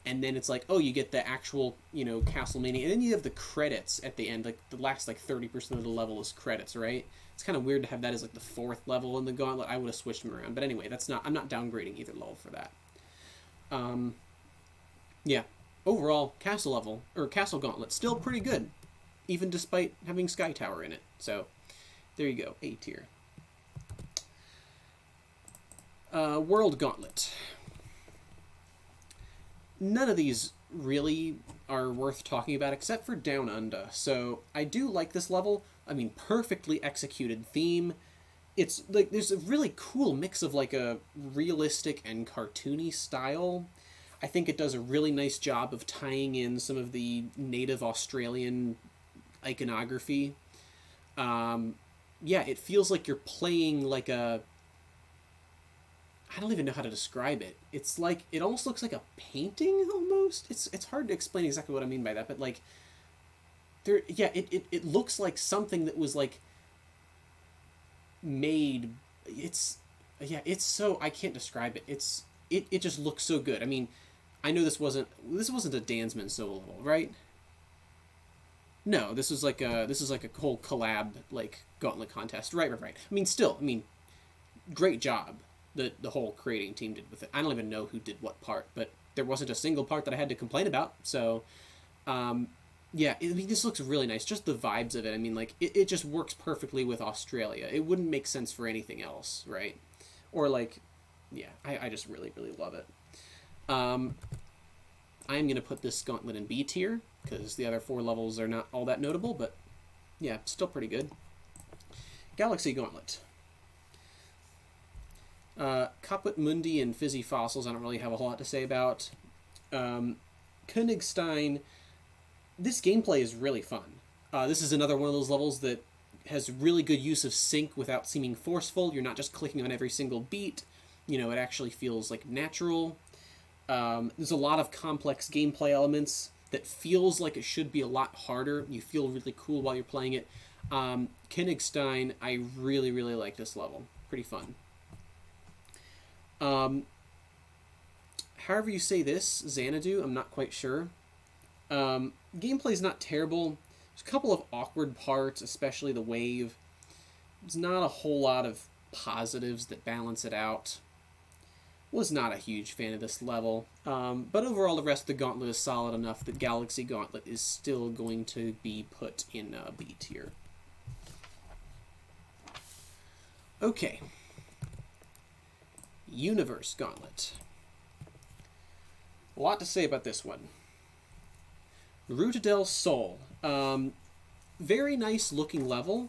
and then it's like, oh, you get the actual, Castlemania, and then you have the credits at the end. Like the last 30% of the level is credits, right? It's kind of weird to have that as like the 4th level in the Gauntlet. I would have switched them around, but anyway, I'm not downgrading either level for that. Yeah, overall, Castle Gauntlet, still pretty good, even despite having Sky Tower in it. So, there you go, A tier. World Gauntlet. None of these really are worth talking about except for Down Under. So, I do like this level. I mean, perfectly executed theme. It's like there's a really cool mix of like a realistic and cartoony style. I think it does a really nice job of tying in some of the native Australian iconography. Yeah, it feels like you're playing like I don't even know how to describe it. It's like, it almost looks like a painting almost. It's hard to explain exactly what I mean by that, but like, it looks like something that was like made. It's so, I can't describe it. It just looks so good. I mean, I know this wasn't a Dansman solo level, right? No, this is like a whole collab like Gauntlet contest. Right. I mean, great job the whole creating team did with it. I don't even know who did what part, but there wasn't a single part that I had to complain about. So, yeah, I mean, this looks really nice. Just the vibes of it. I mean, like, it just works perfectly with Australia. It wouldn't make sense for anything else, right? Or like, yeah, I just really, really love it. I'm going to put this gauntlet in B tier, because the other 4 levels are not all that notable, but yeah, still pretty good. Galaxy Gauntlet. Caput Mundi and Fizzy Fossils, I don't really have a whole lot to say about. Königstein, this gameplay is really fun. This is another one of those levels that has really good use of sync without seeming forceful. You're not just clicking on every single beat. You know, it actually feels like natural. There's a lot of complex gameplay elements that feels like it should be a lot harder. You feel really cool while you're playing it. Königstein, I really, really like this level. Pretty fun. However you say this, Xanadu, I'm not quite sure. Gameplay's not terrible. There's a couple of awkward parts, especially the wave. There's not a whole lot of positives that balance it out. Was not a huge fan of this level. But overall, the rest of the Gauntlet is solid enough that Galaxy Gauntlet is still going to be put in B tier. Okay. Universe Gauntlet. A lot to say about this one. Ruta del Sol. Very nice looking level.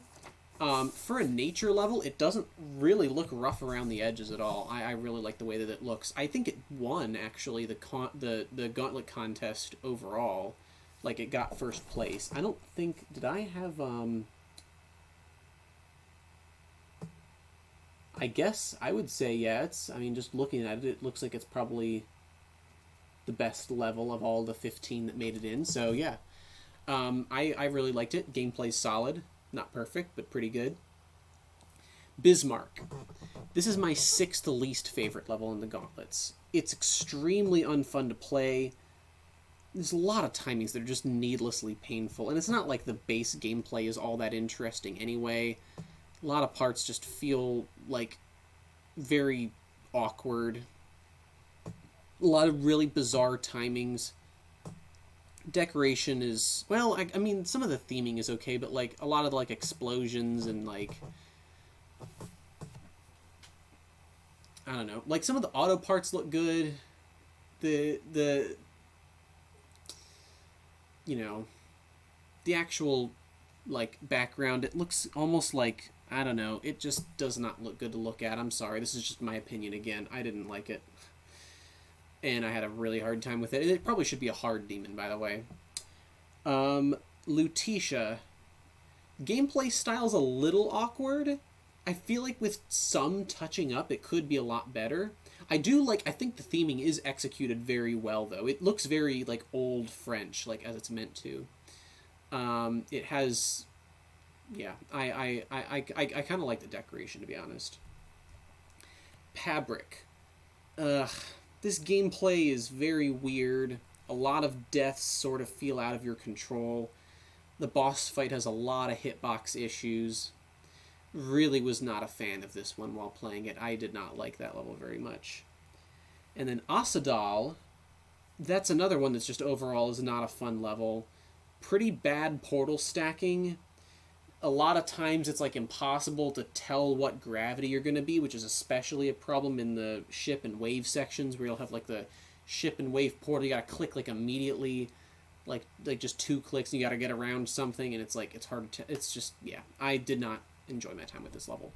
For a nature level, it doesn't really look rough around the edges at all. I really like the way that it looks. I think it won, actually, the Gauntlet contest overall. Like, it got first place. I don't think... Did I have... I guess I would say, yeah, it's... I mean, just looking at it, it looks like it's probably the best level of all the 15 that made it in. So, yeah. I really liked it. Gameplay's solid. Not perfect, but pretty good. Bismarck. This is my 6th least favorite level in the Gauntlets. It's extremely unfun to play. There's a lot of timings that are just needlessly painful, and it's not like the base gameplay is all that interesting anyway. A lot of parts just feel like very awkward. A lot of really bizarre timings. Decoration is, well, I mean, some of the theming is okay, but, like, a lot of, like, explosions and, like, I don't know. Like, some of the auto parts look good. The you know, the actual, like, background, it looks almost like, I don't know, it just does not look good to look at. I'm sorry, this is just my opinion again. I didn't like it. And I had a really hard time with it. It probably should be a hard demon, by the way. Lutetia. Gameplay style's a little awkward. I feel like with some touching up, it could be a lot better. I think the theming is executed very well, though. It looks very, like, old French, like, as it's meant to. It has... Yeah, I kind of like the decoration, to be honest. Pabric. This gameplay is very weird. A lot of deaths sort of feel out of your control. The boss fight has a lot of hitbox issues. Really was not a fan of this one while playing it. I did not like that level very much. And then Asadal, that's another one that's just overall is not a fun level. Pretty bad portal stacking. A lot of times it's like impossible to tell what gravity you're going to be, which is especially a problem in the ship and wave sections where you'll have like the ship and wave portal. You got to click like immediately, like just 2 clicks and you got to get around something, and it's like it's hard to it's just, yeah, I did not enjoy my time with this level.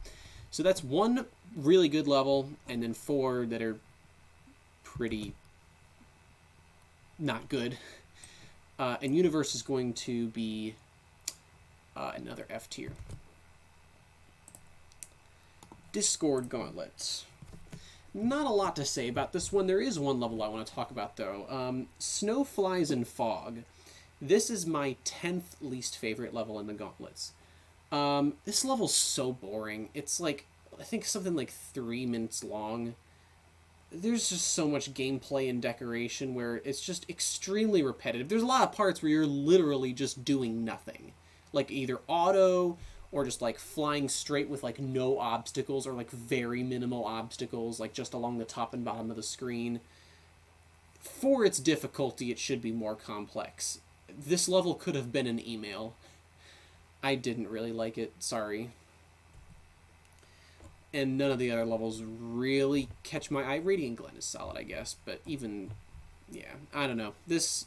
So that's 1 really good level and then 4 that are pretty not good. And Universe is going to be another F tier. Discord Gauntlets. Not a lot to say about this one. There is one level I want to talk about, though. Snowflies and Fog. This is my 10th least favorite level in the Gauntlets. This level's so boring. It's like, I think something like 3 minutes long. There's just so much gameplay and decoration where it's just extremely repetitive. There's a lot of parts where you're literally just doing nothing. Like either auto or just like flying straight with like no obstacles or like very minimal obstacles, like just along the top and bottom of the screen. For its difficulty, it should be more complex. This level could have been an email. I didn't really like it, sorry. And none of the other levels really catch my eye. Radiant Glen is solid, I guess, but even Yeah, I don't know. This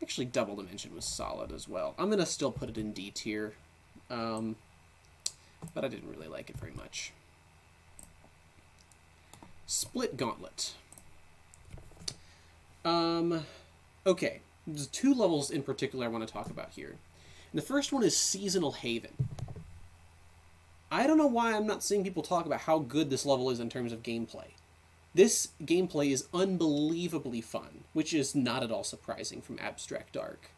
actually Double Dimension was solid as well. I'm gonna still put it in D tier, but I didn't really like it very much. Split Gauntlet. Okay, there's two levels in particular I want to talk about here. And the first one is Seasonal Haven. I don't know why I'm not seeing people talk about how good this level is in terms of gameplay. This gameplay is unbelievably fun, which is not at all surprising from Abstract Dark.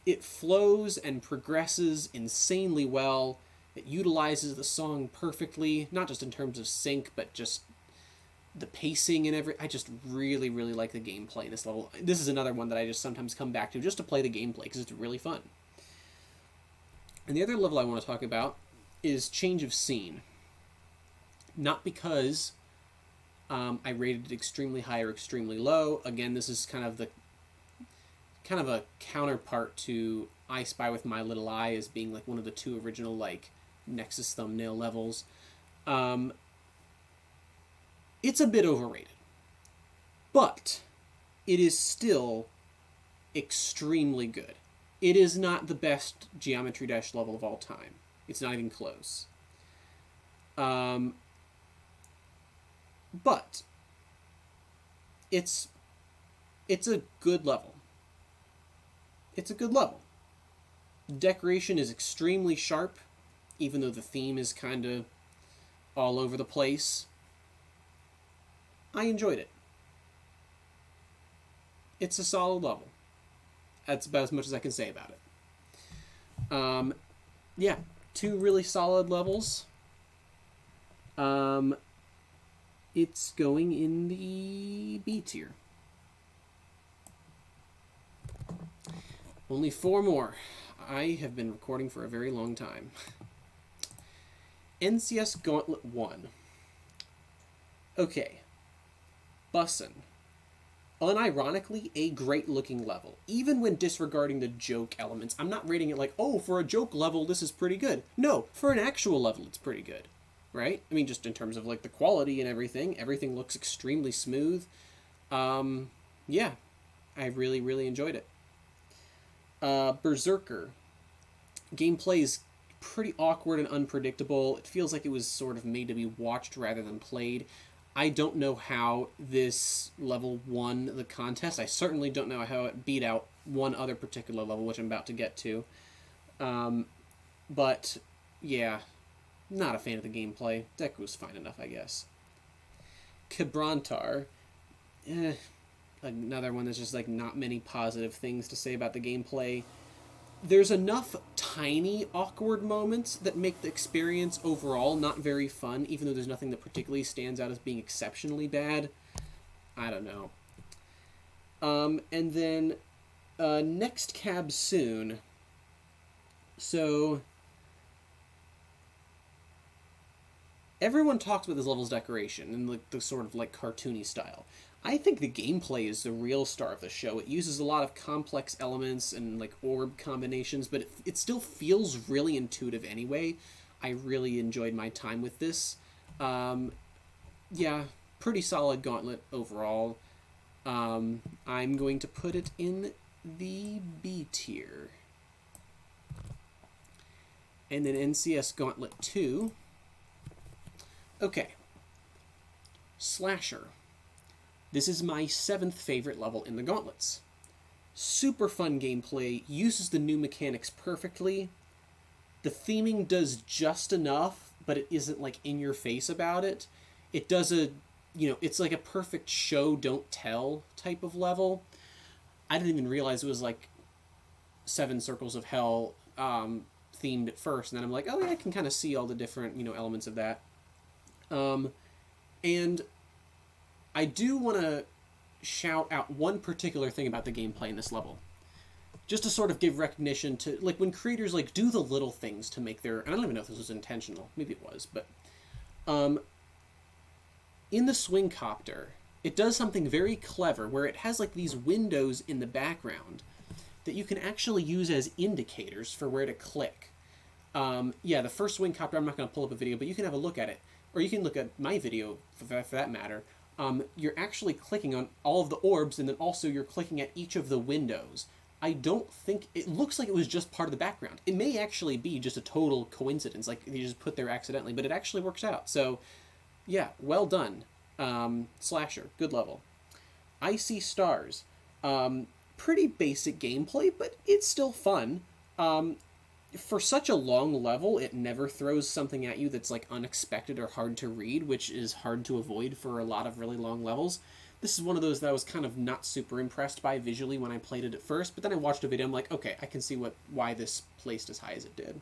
It flows and progresses insanely well. It utilizes the song perfectly, not just in terms of sync, but just the pacing and I just really, really like the gameplay in this level. This is another one that I just sometimes come back to just to play the gameplay, because it's really fun. And the other level I want to talk about is Change of Scene. Not because I rated it extremely high or extremely low. Again, this is kind of a counterpart to I Spy with My Little Eye as being like one of the two original like Nexus thumbnail levels. It's a bit overrated, but it is still extremely good. It is not the best Geometry Dash level of all time. It's not even close. But it's a good level. It's a good level. Decoration is extremely sharp, even though the theme is kind of all over the place. I enjoyed it. It's a solid level. That's about as much as I can say about it. Yeah, two really solid levels. It's going in the B tier. Only 4 more. I have been recording for a very long time. NCS Gauntlet 1. Okay. Bussin'. Unironically, a great-looking level. Even when disregarding the joke elements, I'm not rating it like, oh, for a joke level, this is pretty good. No, for an actual level, it's pretty good. Right? I mean, just in terms of, like, the quality and everything looks extremely smooth. Yeah, I really, really enjoyed it. Berserker. Gameplay is pretty awkward and unpredictable. It feels like it was sort of made to be watched rather than played. I don't know how this level won the contest. I certainly don't know how it beat out one other particular level, which I'm about to get to. But, yeah, not a fan of the gameplay. Deck was fine enough, I guess. Gibraltar. Another one that's just, like, not many positive things to say about the gameplay. There's enough tiny, awkward moments that make the experience overall not very fun, even though there's nothing that particularly stands out as being exceptionally bad. I don't know. And then, Next Cab Soon. So, everyone talks about this level's decoration and like the sort of like cartoony style. I think the gameplay is the real star of the show. It uses a lot of complex elements and like orb combinations, but it still feels really intuitive anyway. I really enjoyed my time with this. Yeah, pretty solid Gauntlet overall. I'm going to put it in the B tier. And then NCS Gauntlet 2. Okay. Slasher. This is my 7th favorite level in the Gauntlets. Super fun gameplay, uses the new mechanics perfectly. The theming does just enough, but it isn't like in your face about it. It does it's like a perfect show, don't tell type of level. I didn't even realize it was like 7 Circles of Hell themed at first, and then I'm like, oh yeah, I can kind of see all the different, elements of that. And I do want to shout out one particular thing about the gameplay in this level. Just to sort of give recognition to, like, when creators, like, do the little things to make their... And I don't even know if this was intentional. Maybe it was, but... in the Swing Copter, it does something very clever where it has, like, these windows in the background that you can actually use as indicators for where to click. Yeah, the first Swing Copter, I'm not going to pull up a video, but you can have a look at it. Or you can look at my video, for that matter. you're actually clicking on all of the orbs, and then also you're clicking at each of the windows. I don't think it looks like it was just part of the background. It may actually be just a total coincidence, like you just put there accidentally, but it actually works out. So, yeah, well done, Slasher. Good level. Icy Stars. Pretty basic gameplay, but it's still fun. For such a long level, it never throws something at you that's like unexpected or hard to read, which is hard to avoid for a lot of really long levels. This is one of those that I was kind of not super impressed by visually when I played it at first, but then I watched a video, I'm like, okay, I can see why this placed as high as it did.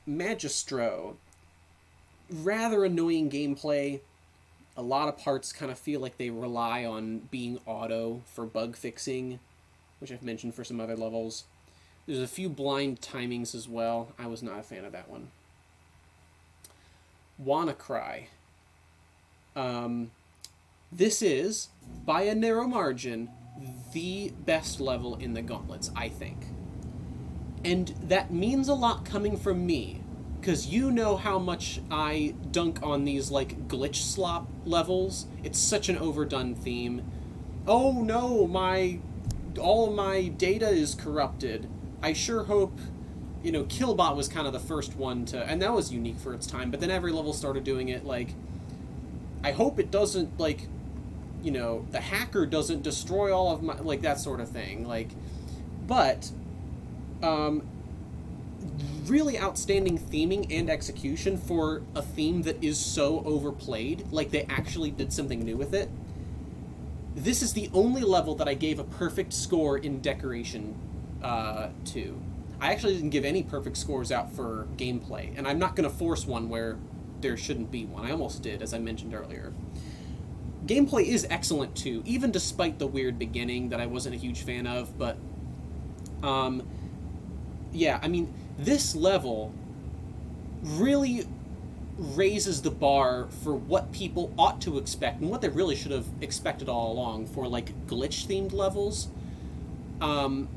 Magistro. Rather annoying gameplay. A lot of parts kind of feel like they rely on being auto for bug fixing, which I've mentioned for some other levels. There's a few blind timings as well. I was not a fan of that one. WannaCry. This is, by a narrow margin, the best level in the Gauntlets, I think. And that means a lot coming from me, because you know how much I dunk on these, like, glitch slop levels. It's such an overdone theme. Oh no, all of my data is corrupted. I sure hope... Killbot was kind of the first one to... And that was unique for its time, but then every level started doing it, like... I hope it doesn't, like... the hacker doesn't destroy all of my... Like, that sort of thing. Like... But... really outstanding theming and execution for a theme that is so overplayed. Like, they actually did something new with it. This is the only level that I gave a perfect score in decoration to. I actually didn't give any perfect scores out for gameplay, and I'm not going to force one where there shouldn't be one. I almost did, as I mentioned earlier. Gameplay is excellent, too, even despite the weird beginning that I wasn't a huge fan of, but... yeah, I mean, this level really raises the bar for what people ought to expect, and what they really should have expected all along for, like, glitch-themed levels. I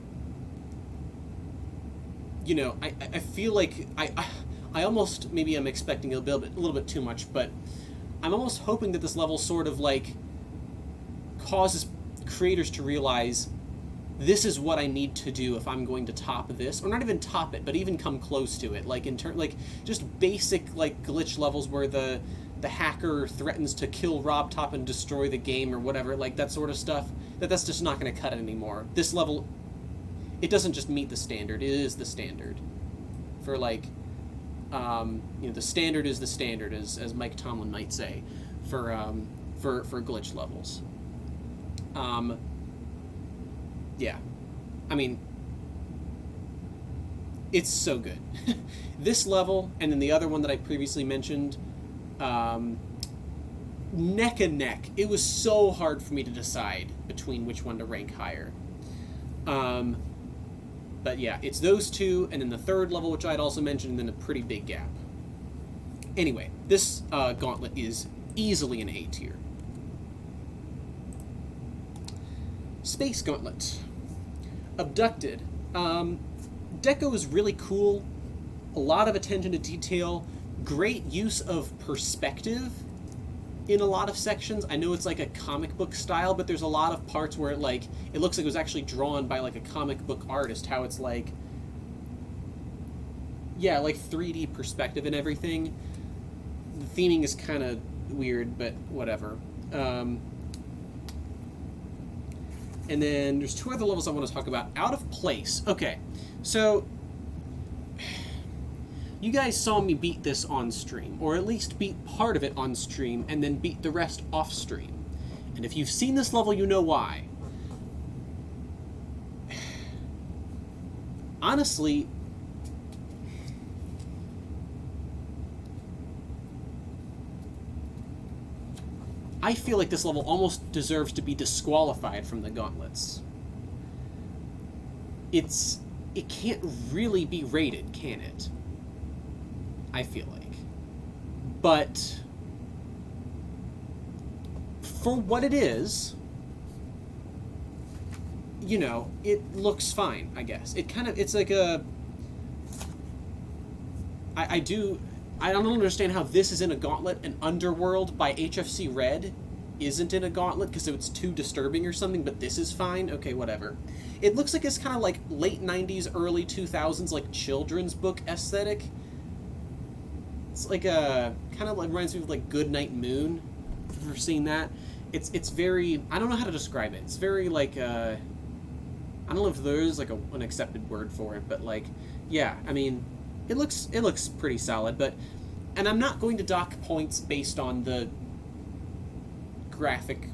feel like I almost, maybe I'm expecting a little bit too much, but I'm almost hoping that this level sort of, like, causes creators to realize this is what I need to do if I'm going to top this, or not even top it, but even come close to it. Like, just basic, like, glitch levels where the hacker threatens to kill Rob Top and destroy the game or whatever, like, that sort of stuff, that's just not going to cut it anymore. This level, it doesn't just meet the standard, it is the standard. For, like, the standard is the standard, as Mike Tomlin might say, for glitch levels. Yeah. I mean, it's so good. This level, and then the other one that I previously mentioned, neck and neck. It was so hard for me to decide between which one to rank higher. But yeah, it's those two, and then the third level, which I'd also mentioned, and then a pretty big gap. Anyway, this Gauntlet is easily an A tier. Space Gauntlet. Abducted. Deco is really cool. A lot of attention to detail. Great use of perspective in a lot of sections. I know it's like a comic book style, but there's a lot of parts where it looks like it was actually drawn by like a comic book artist. How it's like, yeah, like 3D perspective and everything. The theming is kind of weird, but whatever. And then there's two other levels I want to talk about. Out of Place. Okay, so you guys saw me beat this on stream, or at least beat part of it on stream, and then beat the rest off stream. And if you've seen this level, you know why. Honestly, I feel like this level almost deserves to be disqualified from the Gauntlets. It can't really be rated, can it? I feel like. But for what it is, it looks fine, I guess. It's like a... I don't understand how this is in a Gauntlet and Underworld by HFC Red isn't in a Gauntlet because it's too disturbing or something, but this is fine. Okay, whatever. It looks like it's kind of like late 90s, early 2000s, like children's book aesthetic. It's like a kind of like reminds me of like Goodnight Moon. If you've ever seen that, it's very, I don't know how to describe it. It's very like I don't know if there's like an accepted word for it, but like yeah, I mean, it looks pretty solid. But and I'm not going to dock points based on the graphic,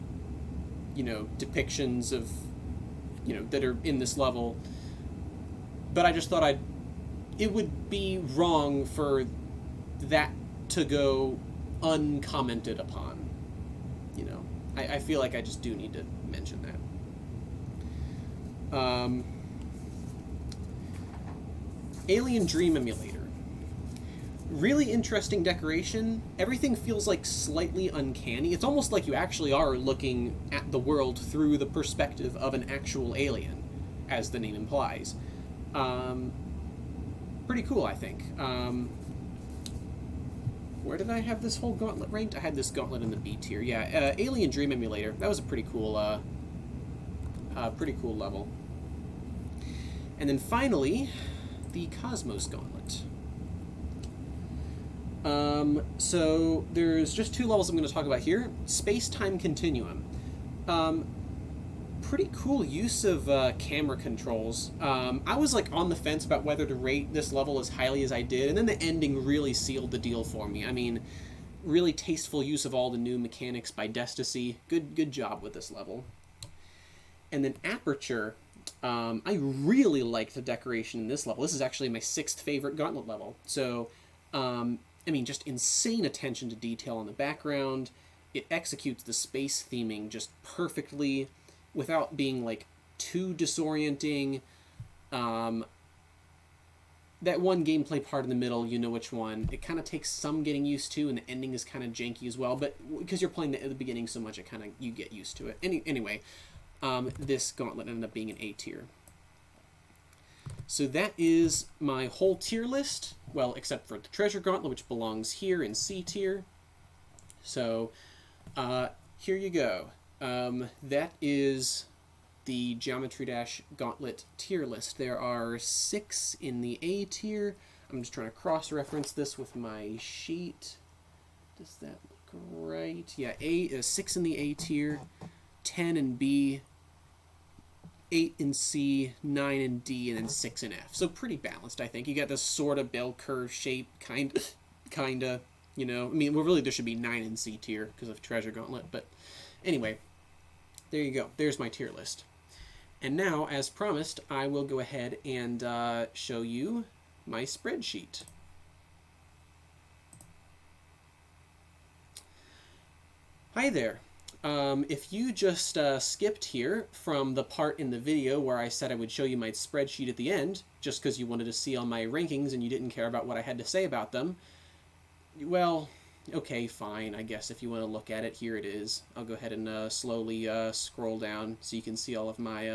depictions of that are in this level. But I just thought it would be wrong for that to go uncommented upon. I feel like I just do need to mention that. Alien Dream Emulator. Really interesting decoration. Everything feels like slightly uncanny. It's almost like you actually are looking at the world through the perspective of an actual alien, as the name implies. Pretty cool, I think. Where did I have this whole gauntlet ranked? I had this gauntlet in the B tier. Yeah, Alien Dream Emulator. That was a pretty cool level. And then finally, the Cosmos Gauntlet. So there's just 2 levels I'm going to talk about here. Space-Time Continuum. Pretty cool use of camera controls. I was like on the fence about whether to rate this level as highly as I did, and then the ending really sealed the deal for me. I mean, really tasteful use of all the new mechanics by Desticy. Good job with this level. And then Aperture. I really liked the decoration in this level. This is actually my 6th favorite Gauntlet level. So, I mean, just insane attention to detail on the background. It executes the space theming just perfectly without being, like, too disorienting. That one gameplay part in the middle, you know which one. It kind of takes some getting used to, and the ending is kind of janky as well. But because you're playing at the beginning so much, you get used to it. Anyway, this Gauntlet ended up being an A tier. So that is my whole tier list. Well, except for the Treasure Gauntlet, which belongs here in C tier. So, here you go. That is the Geometry Dash Gauntlet tier list. There are 6 in the A tier. I'm just trying to cross-reference this with my sheet. Does that look right? Yeah, 6 in the A tier, 10 in B, 8 in C, 9 in D, and then 6 in F. So pretty balanced, I think. You got this sort of bell curve shape, kinda, I mean, well, really there should be 9 in C tier because of Treasure Gauntlet, but anyway, there you go. There's my tier list. And now, as promised, I will go ahead and show you my spreadsheet. Hi there. If you just skipped here from the part in the video where I said I would show you my spreadsheet at the end, just because you wanted to see all my rankings and you didn't care about what I had to say about them, well, okay, fine, I guess if you want to look at it, here it is. I'll go ahead and slowly scroll down so you can see all of my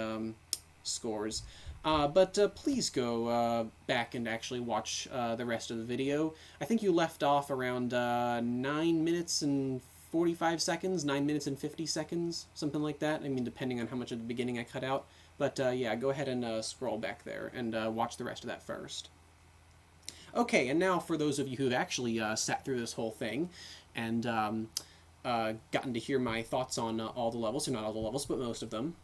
scores. But please go back and actually watch the rest of the video. I think you left off around 9 minutes and 45 seconds, 9 minutes and 50 seconds, something like that. I mean, depending on how much of the beginning I cut out. But yeah, go ahead and scroll back there and watch the rest of that first. Okay, and now for those of you who've actually sat through this whole thing and gotten to hear my thoughts on all the levels, or not all the levels, but most of them.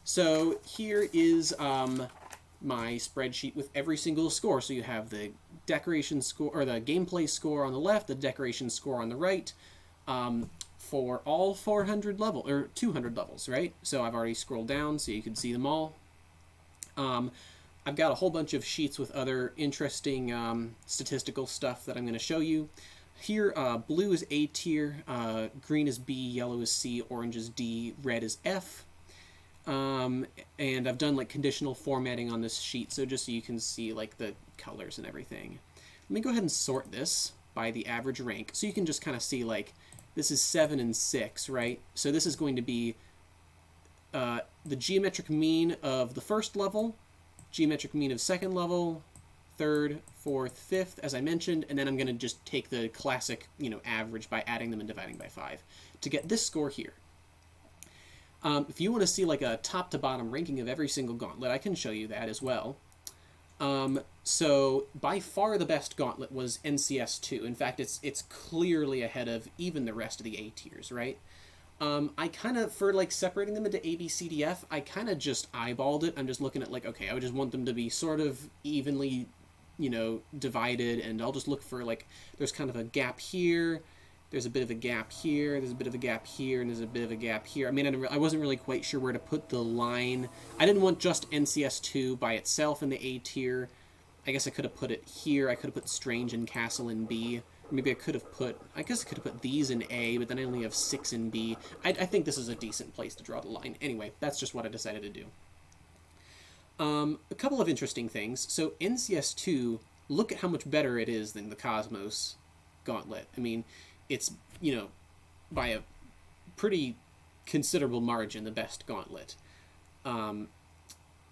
So here is my spreadsheet with every single score. So you have the decoration score, or the gameplay score on the left, the decoration score on the right, for all 400 level, or 200 levels, right? So I've already scrolled down so you can see them all. I've got a whole bunch of sheets with other interesting statistical stuff that I'm going to show you. Here, blue is A tier, green is B, yellow is C, orange is D, red is F. And I've done like conditional formatting on this sheet, so just so you can see like the colors and everything. Let me go ahead and sort this by the average rank, so you can just kind of see like this is 7 and 6, right? So this is going to be the geometric mean of the first level, geometric mean of second level, third, fourth, fifth, as I mentioned, and then I'm going to just take the classic, average by adding them and dividing by 5 to get this score here. If you want to see like a top to bottom ranking of every single gauntlet, I can show you that as well. So by far the best gauntlet was NCS 2. In fact, it's clearly ahead of even the rest of the A tiers, right? I kind of, for like separating them into A, B, C, D, F, I kind of just eyeballed it. I'm just looking at like, okay, I would just want them to be sort of evenly, divided, and I'll just look for like, there's kind of a gap here, there's a bit of a gap here, there's a bit of a gap here, and there's a bit of a gap here. I mean, I wasn't really quite sure where to put the line. I didn't want just NCS 2 by itself in the A tier. I guess I could have put it here. I could have put Strange and Castle in B. Maybe I could have put, I guess I could have put these in A, but then I only have 6 in B. I think this is a decent place to draw the line. Anyway, that's just what I decided to do. A couple of interesting things. So NCS 2, look at how much better it is than the Cosmos Gauntlet. I mean, it's, by a pretty considerable margin, the best Gauntlet.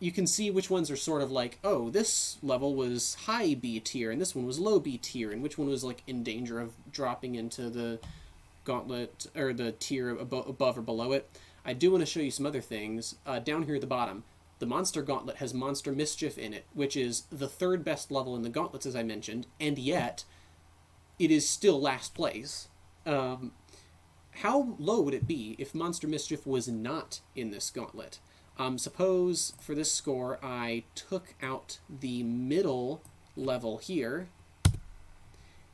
You can see which ones are sort of like, oh, this level was high B tier, and this one was low B tier, and which one was like in danger of dropping into the gauntlet, or the tier above or below it. I do want to show you some other things. Down here at the bottom, the Monster Gauntlet has Monster Mischief in it, which is the third best level in the gauntlets, as I mentioned, and yet it is still last place. How low would it be if Monster Mischief was not in this gauntlet? Suppose for this score I took out the middle level here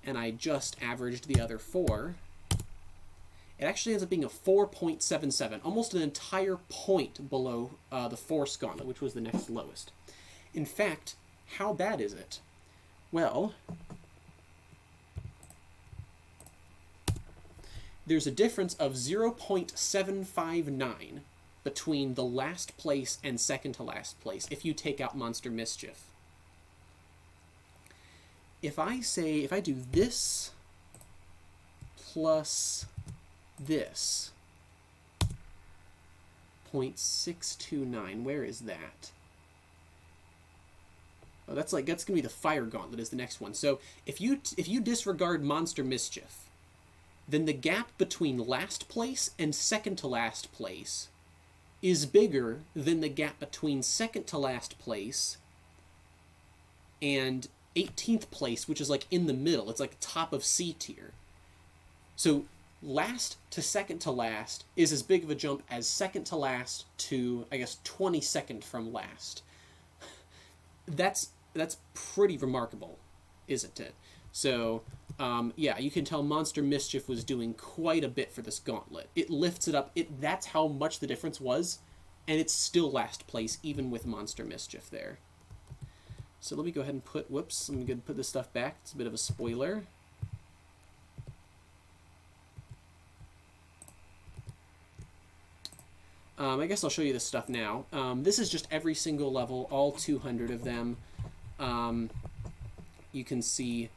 and I just averaged the other 4. It actually ends up being a 4.77, almost an entire point below the Force Gauntlet, which was the next lowest. In fact, how bad is it? Well, there's a difference of 0.759 between the last place and second to last place if you take out Monster Mischief. If I do this plus this, 0.629, where is that? Oh, that's gonna be the Fire Gauntlet is the next one. So if you disregard Monster Mischief, then the gap between last place and second to last place is bigger than the gap between second to last place and 18th place, which is like in the middle. It's like top of C tier. So last to second to last is as big of a jump as second to last to, I guess, 22nd from last. That's pretty remarkable, isn't it? So, yeah, you can tell Monster Mischief was doing quite a bit for this gauntlet. It lifts it up. That's how much the difference was, and it's still last place, even with Monster Mischief there. So let me go ahead and put, whoops, I'm going to put this stuff back. It's a bit of a spoiler. I guess I'll show you this stuff now. This is just every single level, all 200 of them. You can see...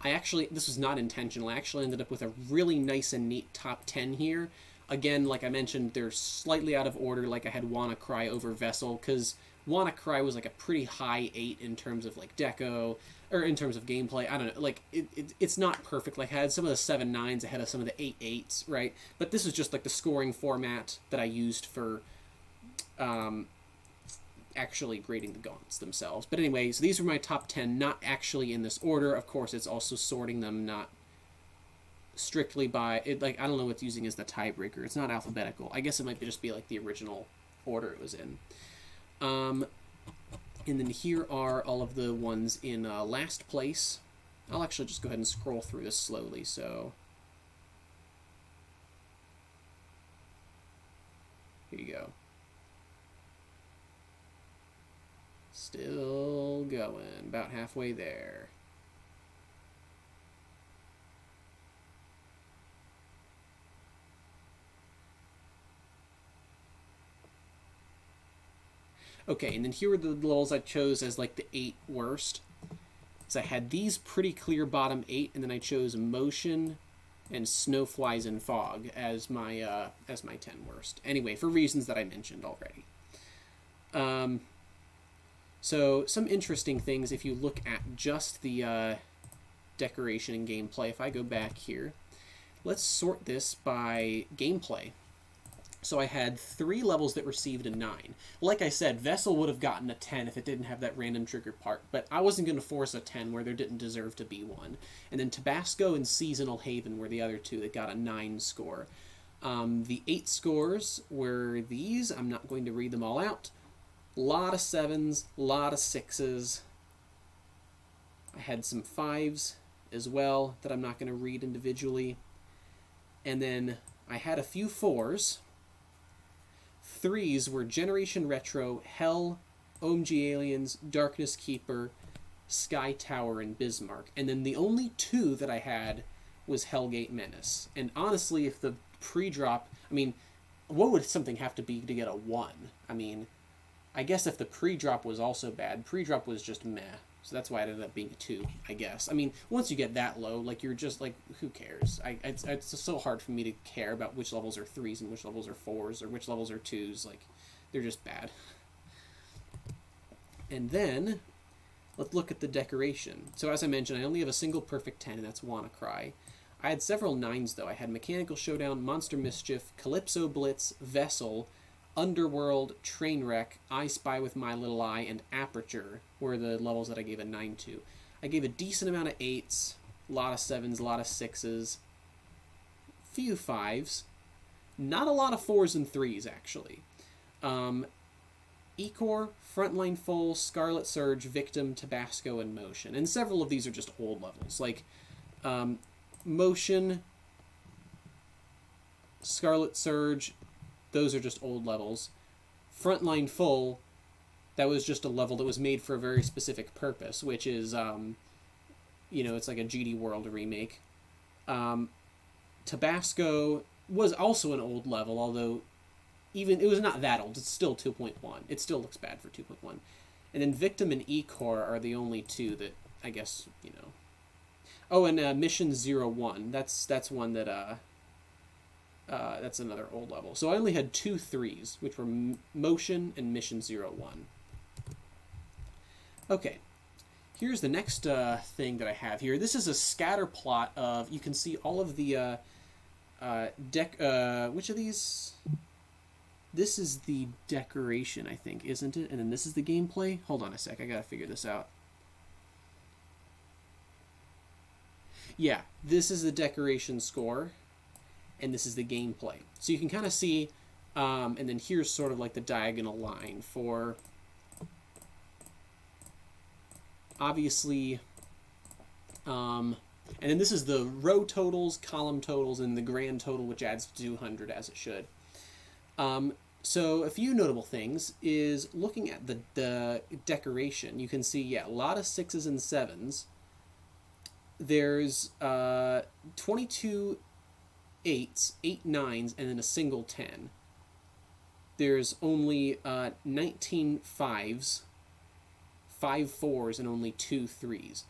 this was not intentional. I actually ended up with a really nice and neat top 10 here. Again, like I mentioned, they're slightly out of order. Like I had WannaCry over Vessel, because WannaCry was like a pretty high 8 in terms of like deco, or in terms of gameplay. I don't know, like it's not perfect. Like I had some of the 7.9s ahead of some of the 8.8s, right? But this is just like the scoring format that I used for actually grading the gaunts themselves. But anyway, so these are my top 10, not actually in this order. Of course, it's also sorting them not strictly by it. Like I don't know what's using as the tiebreaker. It's not alphabetical. I guess it might just be like the original order it was in. And then here are all of the ones in last place. I'll actually just go ahead and scroll through this slowly. So here you go. Still going, about halfway there. Okay, and then here are the levels I chose as like the 8 worst. So I had these pretty clear bottom 8, and then I chose Motion and Snowflies and Fog as my 10 worst. Anyway, for reasons that I mentioned already. So some interesting things if you look at just the decoration and gameplay. If I go back here, let's sort this by gameplay. So I had 3 levels that received a 9. Like I said, Vessel would have gotten a 10 if it didn't have that random trigger part, but I wasn't going to force a 10 where there didn't deserve to be one. And then Tabasco and Seasonal Haven were the other 2 that got a 9 score. The 8 scores were these. I'm not going to read them all out. A lot of 7s, a lot of 6s. I had some 5s as well that I'm not going to read individually. And then I had a few 4s. 3s were Generation Retro, Hell, OMG Aliens, Darkness Keeper, Sky Tower, and Bismarck. And then the only 2 that I had was Hellgate Menace. And honestly, if the pre-drop... I mean, what would something have to be to get a 1? I mean, I guess if the pre-drop was also bad, pre-drop was just meh. So that's why it ended up being a 2, I guess. I mean, once you get that low, like, you're just, like, who cares? It's so hard for me to care about which levels are 3s and which levels are 4s or which levels are 2s. Like, they're just bad. And then, let's look at the decoration. So as I mentioned, I only have a single perfect 10, and that's WannaCry. I had several 9s, though. I had Mechanical Showdown, Monster Mischief, Calypso Blitz, Vessel, Underworld, Trainwreck, I Spy with My Little Eye, and Aperture were the levels that I gave a 9 to. I gave a decent amount of 8s, a lot of 7s, a lot of 6s, few 5s, not a lot of 4s and 3s, actually. Ecor, Frontline Full, Scarlet Surge, Victim, Tabasco, and Motion. And several of these are just old levels. Like, Motion, Scarlet Surge, those are just old levels. Frontline Full, that was just a level that was made for a very specific purpose, which is, it's like a GD World remake. Tabasco was also an old level, although it was not that old. It's still 2.1. It still looks bad for 2.1. And then Victim and Ecor are the only 2 that, I guess, Oh, and Mission 01. That's one that, that's another old level. So I only had 2 3s, which were Motion and Mission 01. Okay, here's the next thing that I have here. This is a scatter plot of, you can see all of the which of these? This is the decoration, I think, isn't it? And then this is the gameplay. Hold on a sec, I gotta figure this out. Yeah, this is the decoration score, and this is the gameplay. So you can kind of see, and then here's sort of like the diagonal line for, obviously, and then this is the row totals, column totals, and the grand total, which adds to 200 as it should. So a few notable things is looking at the decoration. You can see, a lot of 6s and 7s. There's 22 8s, 8 9s, and then a single 10. There's only 19 5s, 5 4s, and only 2 3s.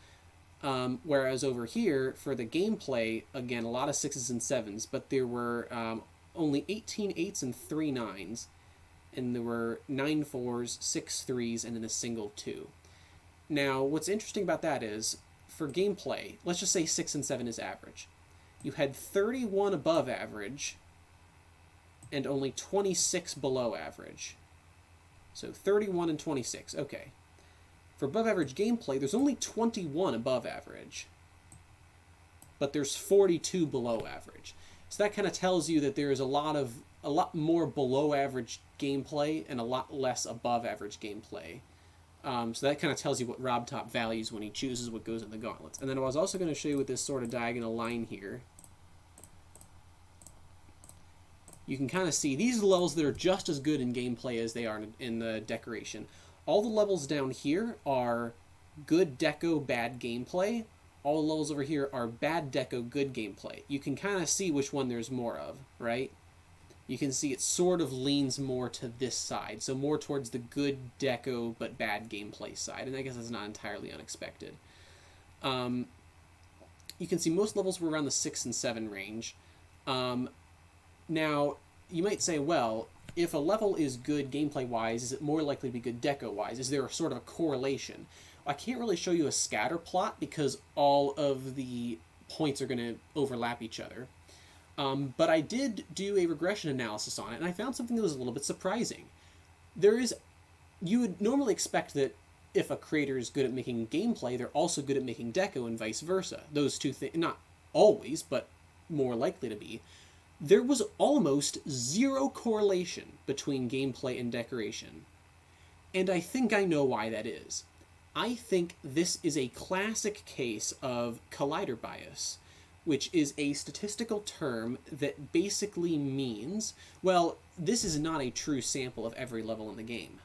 Whereas over here, for the gameplay, again, a lot of 6s and 7s, but there were only 18 8s and 3 9s, and there were 9 4s, 6 3s, and then a single 2. Now, what's interesting about that is, for gameplay, let's just say 6 and 7 is average. You had 31 above average, and only 26 below average. So 31 and 26, okay. For above average gameplay, there's only 21 above average, but there's 42 below average. So that kind of tells you that there is a lot more below average gameplay and a lot less above average gameplay. So that kind of tells you what RobTop values when he chooses what goes in the gauntlets. And then I was also going to show you with this sort of diagonal line here. You can kind of see these are the levels that are just as good in gameplay as they are in the decoration. All the levels down here are good deco, bad gameplay. All the levels over here are bad deco, good gameplay. You can kind of see which one there's more of, right? You can see it sort of leans more to this side, so more towards the good deco but bad gameplay side, and I guess that's not entirely unexpected. You can see most levels were around the 6 and 7 range. Now, you might say, well, if a level is good gameplay-wise, is it more likely to be good deco-wise? Is there a sort of a correlation? I can't really show you a scatter plot because all of the points are going to overlap each other. But I did do a regression analysis on it, and I found something that was a little bit surprising. You would normally expect that if a creator is good at making gameplay, they're also good at making deco and vice versa. Those two things, not always, but more likely to be. There was almost zero correlation between gameplay and decoration. And I think I know why that is. I think this is a classic case of collider bias, which is a statistical term that basically means, well, this is not a true sample of every level in the game.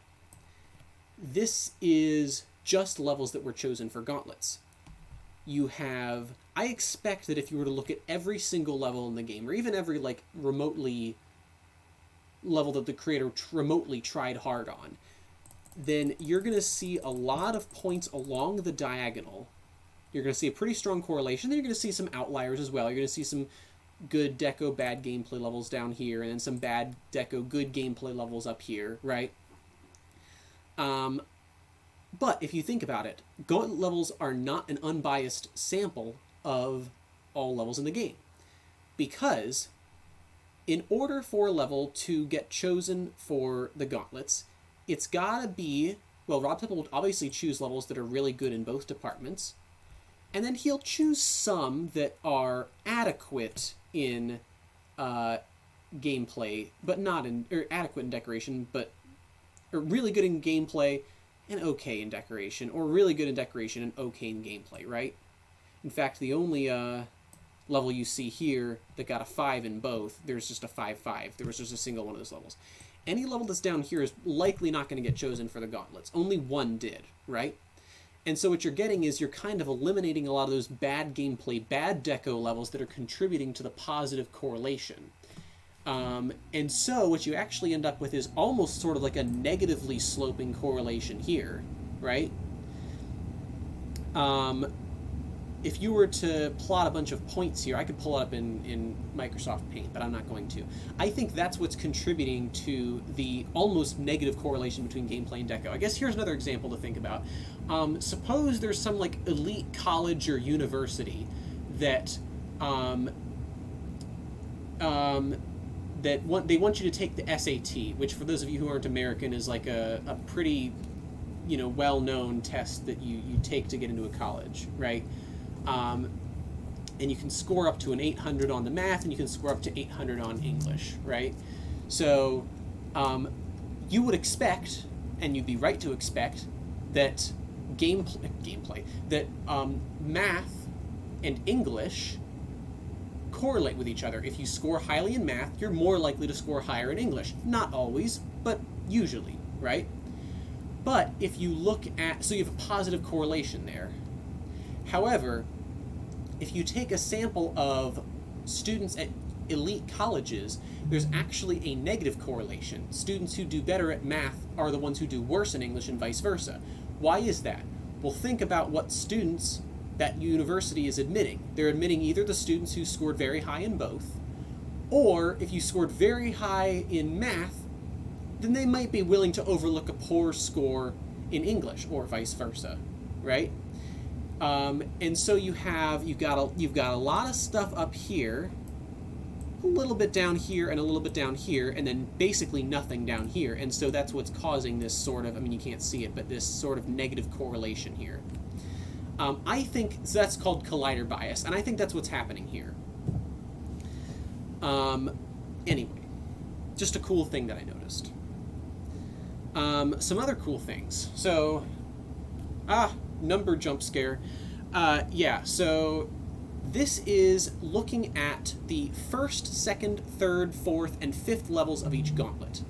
This is just levels that were chosen for Gauntlets. I expect that if you were to look at every single level in the game, or even every remotely level that the creator remotely tried hard on, then you're going to see a lot of points along the diagonal. You're going to see a pretty strong correlation. Then you're going to see some outliers as well. You're going to see some good deco, bad gameplay levels down here, and then some bad deco, good gameplay levels up here, right? But if you think about it, Gauntlet levels are not an unbiased sample of all levels in the game. Because in order for a level to get chosen for the Gauntlets, it's gotta be, well, Rob Temple will obviously choose levels that are really good in both departments, and then he'll choose some that are adequate in gameplay, but not in, or adequate in decoration, but, or really good in gameplay and okay in decoration, or really good in decoration and okay in gameplay, right? In fact, the only level you see here that got a 5 in both, there's just a 5-5. There was just a single one of those levels. Any level that's down here is likely not going to get chosen for the Gauntlets. Only one did, right? And so what you're getting is you're kind of eliminating a lot of those bad gameplay, bad deco levels that are contributing to the positive correlation. And so what you actually end up with is almost sort of like a negatively sloping correlation here, right? If you were to plot a bunch of points here, I could pull it up in Microsoft Paint, but I'm not going to. I think that's what's contributing to the almost negative correlation between gameplay and deco. I guess here's another example to think about. Suppose there's some elite college or university that they want you to take the SAT, which for those of you who aren't American is like a pretty, well-known test that you take to get into a college, right? And you can score up to an 800 on the math, and you can score up to 800 on English, right? So you would expect, and you'd be right to expect, that that math and English correlate with each other. If you score highly in math, you're more likely to score higher in English. Not always, but usually, right? But if you look at, so you have a positive correlation there. However, if you take a sample of students at elite colleges, there's actually a negative correlation. Students who do better at math are the ones who do worse in English and vice versa. Why is that? Well, think about what students that university is admitting. They're admitting either the students who scored very high in both, or if you scored very high in math, then they might be willing to overlook a poor score in English, or vice versa, right? And so you've got a lot of stuff up here, a little bit down here, and a little bit down here, and then basically nothing down here. And so that's what's causing this sort of, you can't see it, but this sort of negative correlation here. I think, so that's called collider bias, and I think that's what's happening here. Anyway, just a cool thing that I noticed. Some other cool things. So, number jump scare. So this is looking at the first, second, third, fourth, and fifth levels of each gauntlet.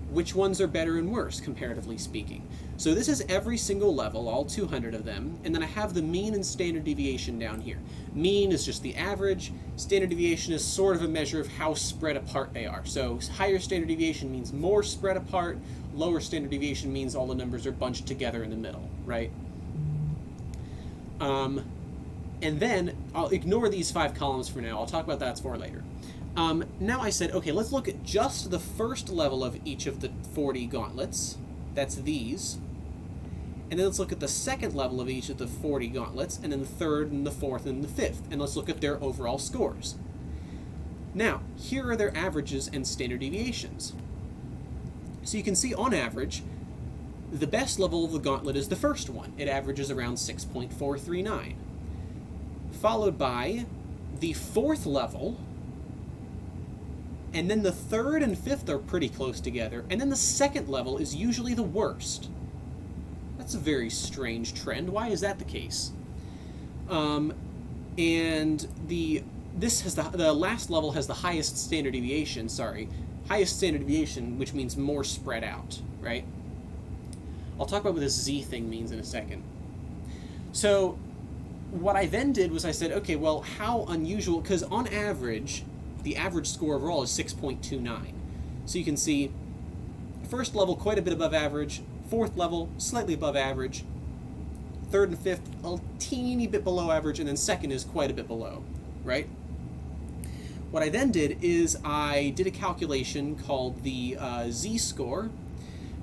Which ones are better and worse, comparatively speaking. So this is every single level, all 200 of them, and then I have the mean and standard deviation down here. Mean is just the average, standard deviation is sort of a measure of how spread apart they are. So higher standard deviation means more spread apart, lower standard deviation means all the numbers are bunched together in the middle, right? And then, I'll ignore these 5 columns for now, I'll talk about that for later. Now I said, okay, let's look at just the first level of each of the 40 gauntlets. That's these. And then let's look at the second level of each of the 40 gauntlets, and then the third, and the fourth, and the fifth. And let's look at their overall scores. Now, here are their averages and standard deviations. So you can see, on average, the best level of the gauntlet is the first one. It averages around 6.439. Followed by the fourth level, and then the third and fifth are pretty close together, and then the second level is usually the worst. That's a very strange trend. Why is that the case? And the last level has the highest standard deviation, highest standard deviation, which means more spread out, right? I'll talk about what this Z thing means in a second. So what I then did was I said, okay, well, how unusual, because on average, the average score overall is 6.29. So you can see first level quite a bit above average, fourth level slightly above average, third and fifth a teeny bit below average, and then second is quite a bit below, right? What I then did is I did a calculation called the Z-score,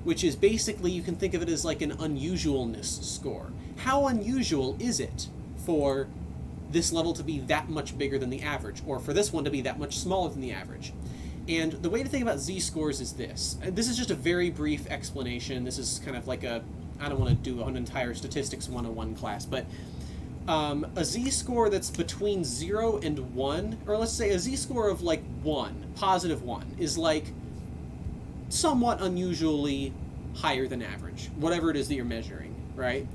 which is basically, you can think of it as like an unusualness score. How unusual is it for this level to be that much bigger than the average, or for this one to be that much smaller than the average? And the way to think about Z-scores is this. This is just a very brief explanation. This is kind of like I don't want to do an entire statistics 101 class, but a Z-score that's between 0 and 1, or let's say a Z-score of like 1, positive 1, is like somewhat unusually higher than average, whatever it is that you're measuring, right?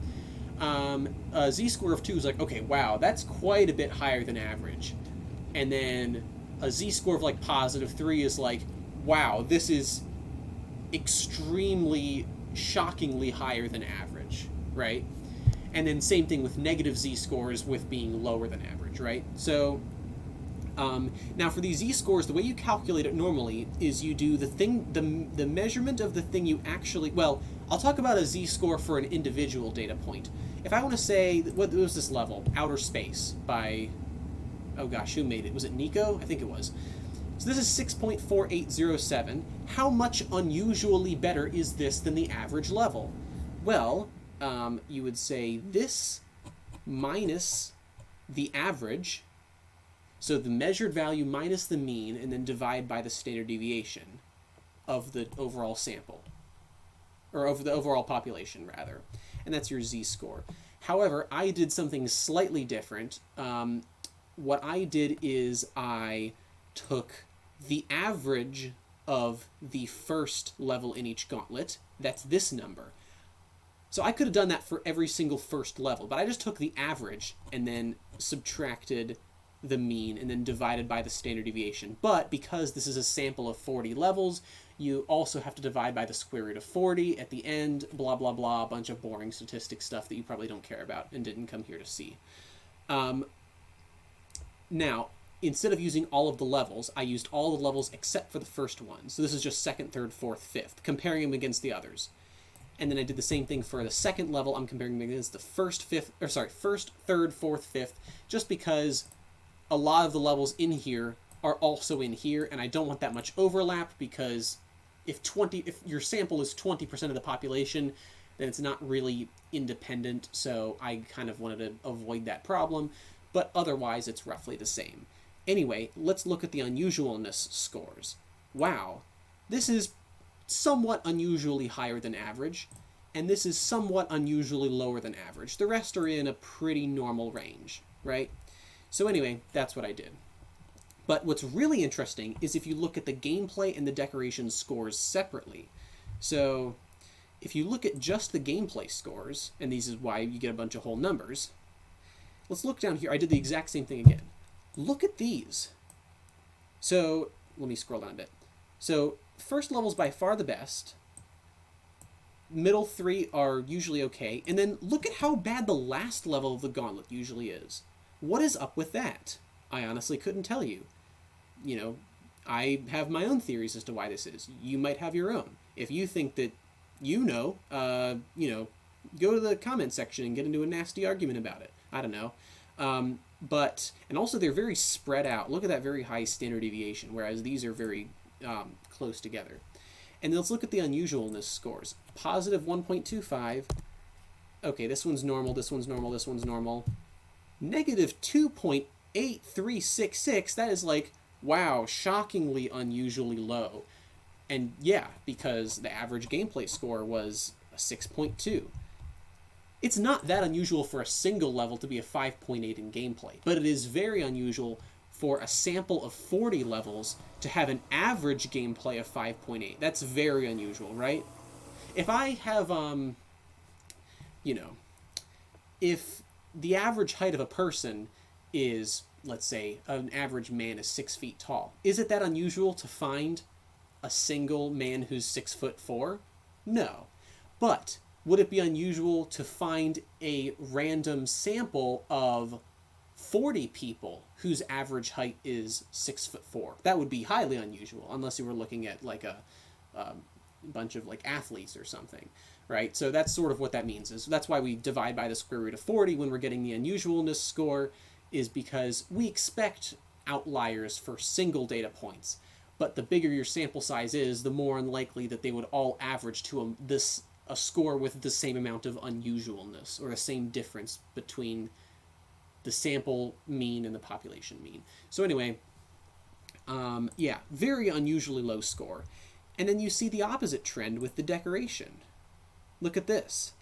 A Z-score of 2 is like, okay, wow, that's quite a bit higher than average. And then a Z-score of like positive 3 is like, wow, this is extremely, shockingly higher than average, right? And then same thing with negative Z-scores with being lower than average, right? So now for these Z-scores, the way you calculate it normally is you do the measurement of the thing you actually, well, I'll talk about a Z-score for an individual data point. If I want to say, what was this level? Outer Space by, oh gosh, who made it? Was it Nico? I think it was. So this is 6.4807. How much unusually better is this than the average level? Well, you would say this minus the average, so the measured value minus the mean, and then divide by the standard deviation of the overall sample, or of the overall population, rather. And that's your Z-score. However, I did something slightly different. What I did is I took the average of the first level in each gauntlet. That's this number. So I could have done that for every single first level, but I just took the average and then subtracted the mean and then divided by the standard deviation. But because this is a sample of 40 levels, you also have to divide by the square root of 40 at the end, blah, blah, blah, a bunch of boring statistics stuff that you probably don't care about and didn't come here to see. Now, instead of using all of the levels, I used all the levels except for the first one. So this is just second, third, fourth, fifth, comparing them against the others. And then I did the same thing for the second level. I'm comparing them against the first, third, fourth, fifth, just because a lot of the levels in here are also in here, and I don't want that much overlap, because if your sample is 20% of the population, then it's not really independent, so I kind of wanted to avoid that problem, but otherwise it's roughly the same. Anyway, let's look at the unusualness scores. Wow, this is somewhat unusually higher than average, and this is somewhat unusually lower than average. The rest are in a pretty normal range, right? So anyway, that's what I did. But what's really interesting is if you look at the gameplay and the decoration scores separately. So if you look at just the gameplay scores, and these is why you get a bunch of whole numbers, let's look down here. I did the exact same thing again. Look at these. So let me scroll down a bit. So first level's by far the best. Middle three are usually okay. And then look at how bad the last level of the gauntlet usually is. What is up with that? I honestly couldn't tell you. You know, I have my own theories as to why this is. You might have your own. If you think that you know, go to the comment section and get into a nasty argument about it. I don't know. And also they're very spread out. Look at that very high standard deviation, whereas these are very close together. And let's look at the unusualness scores. Positive 1.25. Okay, this one's normal, this one's normal, this one's normal. Negative 2.8366, that is like, wow, shockingly unusually low. And yeah, because the average gameplay score was a 6.2. It's not that unusual for a single level to be a 5.8 in gameplay, but it is very unusual for a sample of 40 levels to have an average gameplay of 5.8. That's very unusual, right? If I have, if the average height of a person is, let's say, an average man is 6 feet tall, is it that unusual to find a single man who's 6'4"? No. But would it be unusual to find a random sample of 40 people whose average height is 6'4"? That would be highly unusual, unless you were looking at like a bunch of like athletes or something, right? So that's sort of what that means. Is that's why we divide by the square root of 40 when we're getting the unusualness score, is because we expect outliers for single data points. But the bigger your sample size is, the more unlikely that they would all average to a score with the same amount of unusualness, or the same difference between the sample mean and the population mean. So anyway, yeah, very unusually low score. And then you see the opposite trend with the decoration. Look at this.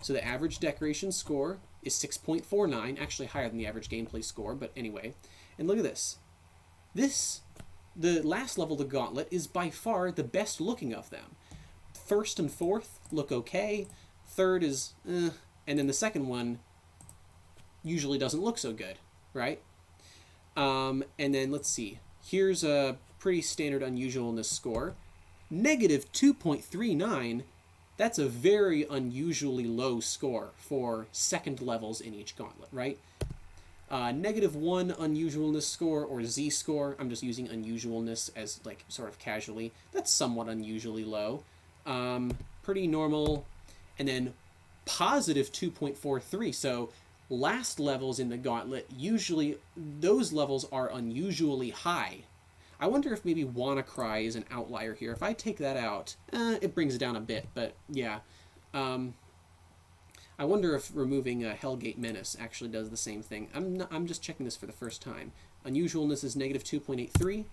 So the average decoration score is 6.49, actually higher than the average gameplay score, but anyway. And look at this. The last level, the Gauntlet, is by far the best looking of them. First and fourth look okay. Third is and then the second one usually doesn't look so good, right? And then let's see. Here's a pretty standard unusualness score. Negative 2.39. That's a very unusually low score for second levels in each Gauntlet, right? Negative 1 unusualness score, or Z score. I'm just using unusualness as like sort of casually. That's somewhat unusually low. Pretty normal. And then positive 2.43. So last levels in the Gauntlet, usually those levels are unusually high. I wonder if maybe WannaCry is an outlier here. If I take that out, it brings it down a bit, but yeah. I wonder if removing Hellgate Menace actually does the same thing. I'm just checking this for the first time. Unusualness is negative 2.83.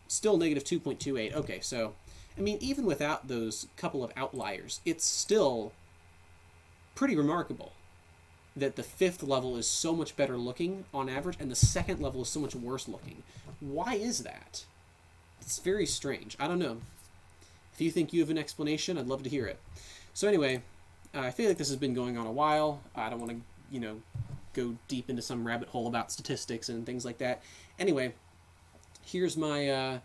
Still negative 2.28. Okay, so, I mean, even without those couple of outliers, it's still pretty remarkable that the fifth level is so much better looking on average, and the second level is so much worse looking. Why is that? It's very strange. I don't know. If you think you have an explanation, I'd love to hear it. So anyway, I feel like this has been going on a while. I don't want to, go deep into some rabbit hole about statistics and things like that. Anyway, here's my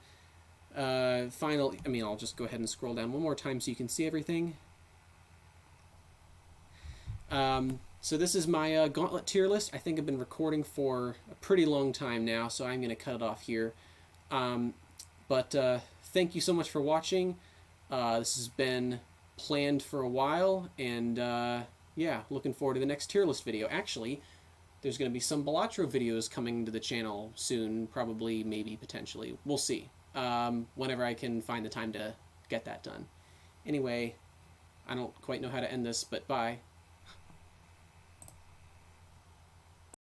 final... I mean, I'll just go ahead and scroll down one more time so you can see everything. So this is my Gauntlet tier list. I think I've been recording for a pretty long time now, so I'm going to cut it off here. But thank you so much for watching. This has been planned for a while, and yeah, looking forward to the next tier list video. Actually, there's going to be some Balatro videos coming to the channel soon, probably, maybe, potentially. We'll see. Whenever I can find the time to get that done. Anyway, I don't quite know how to end this, but bye.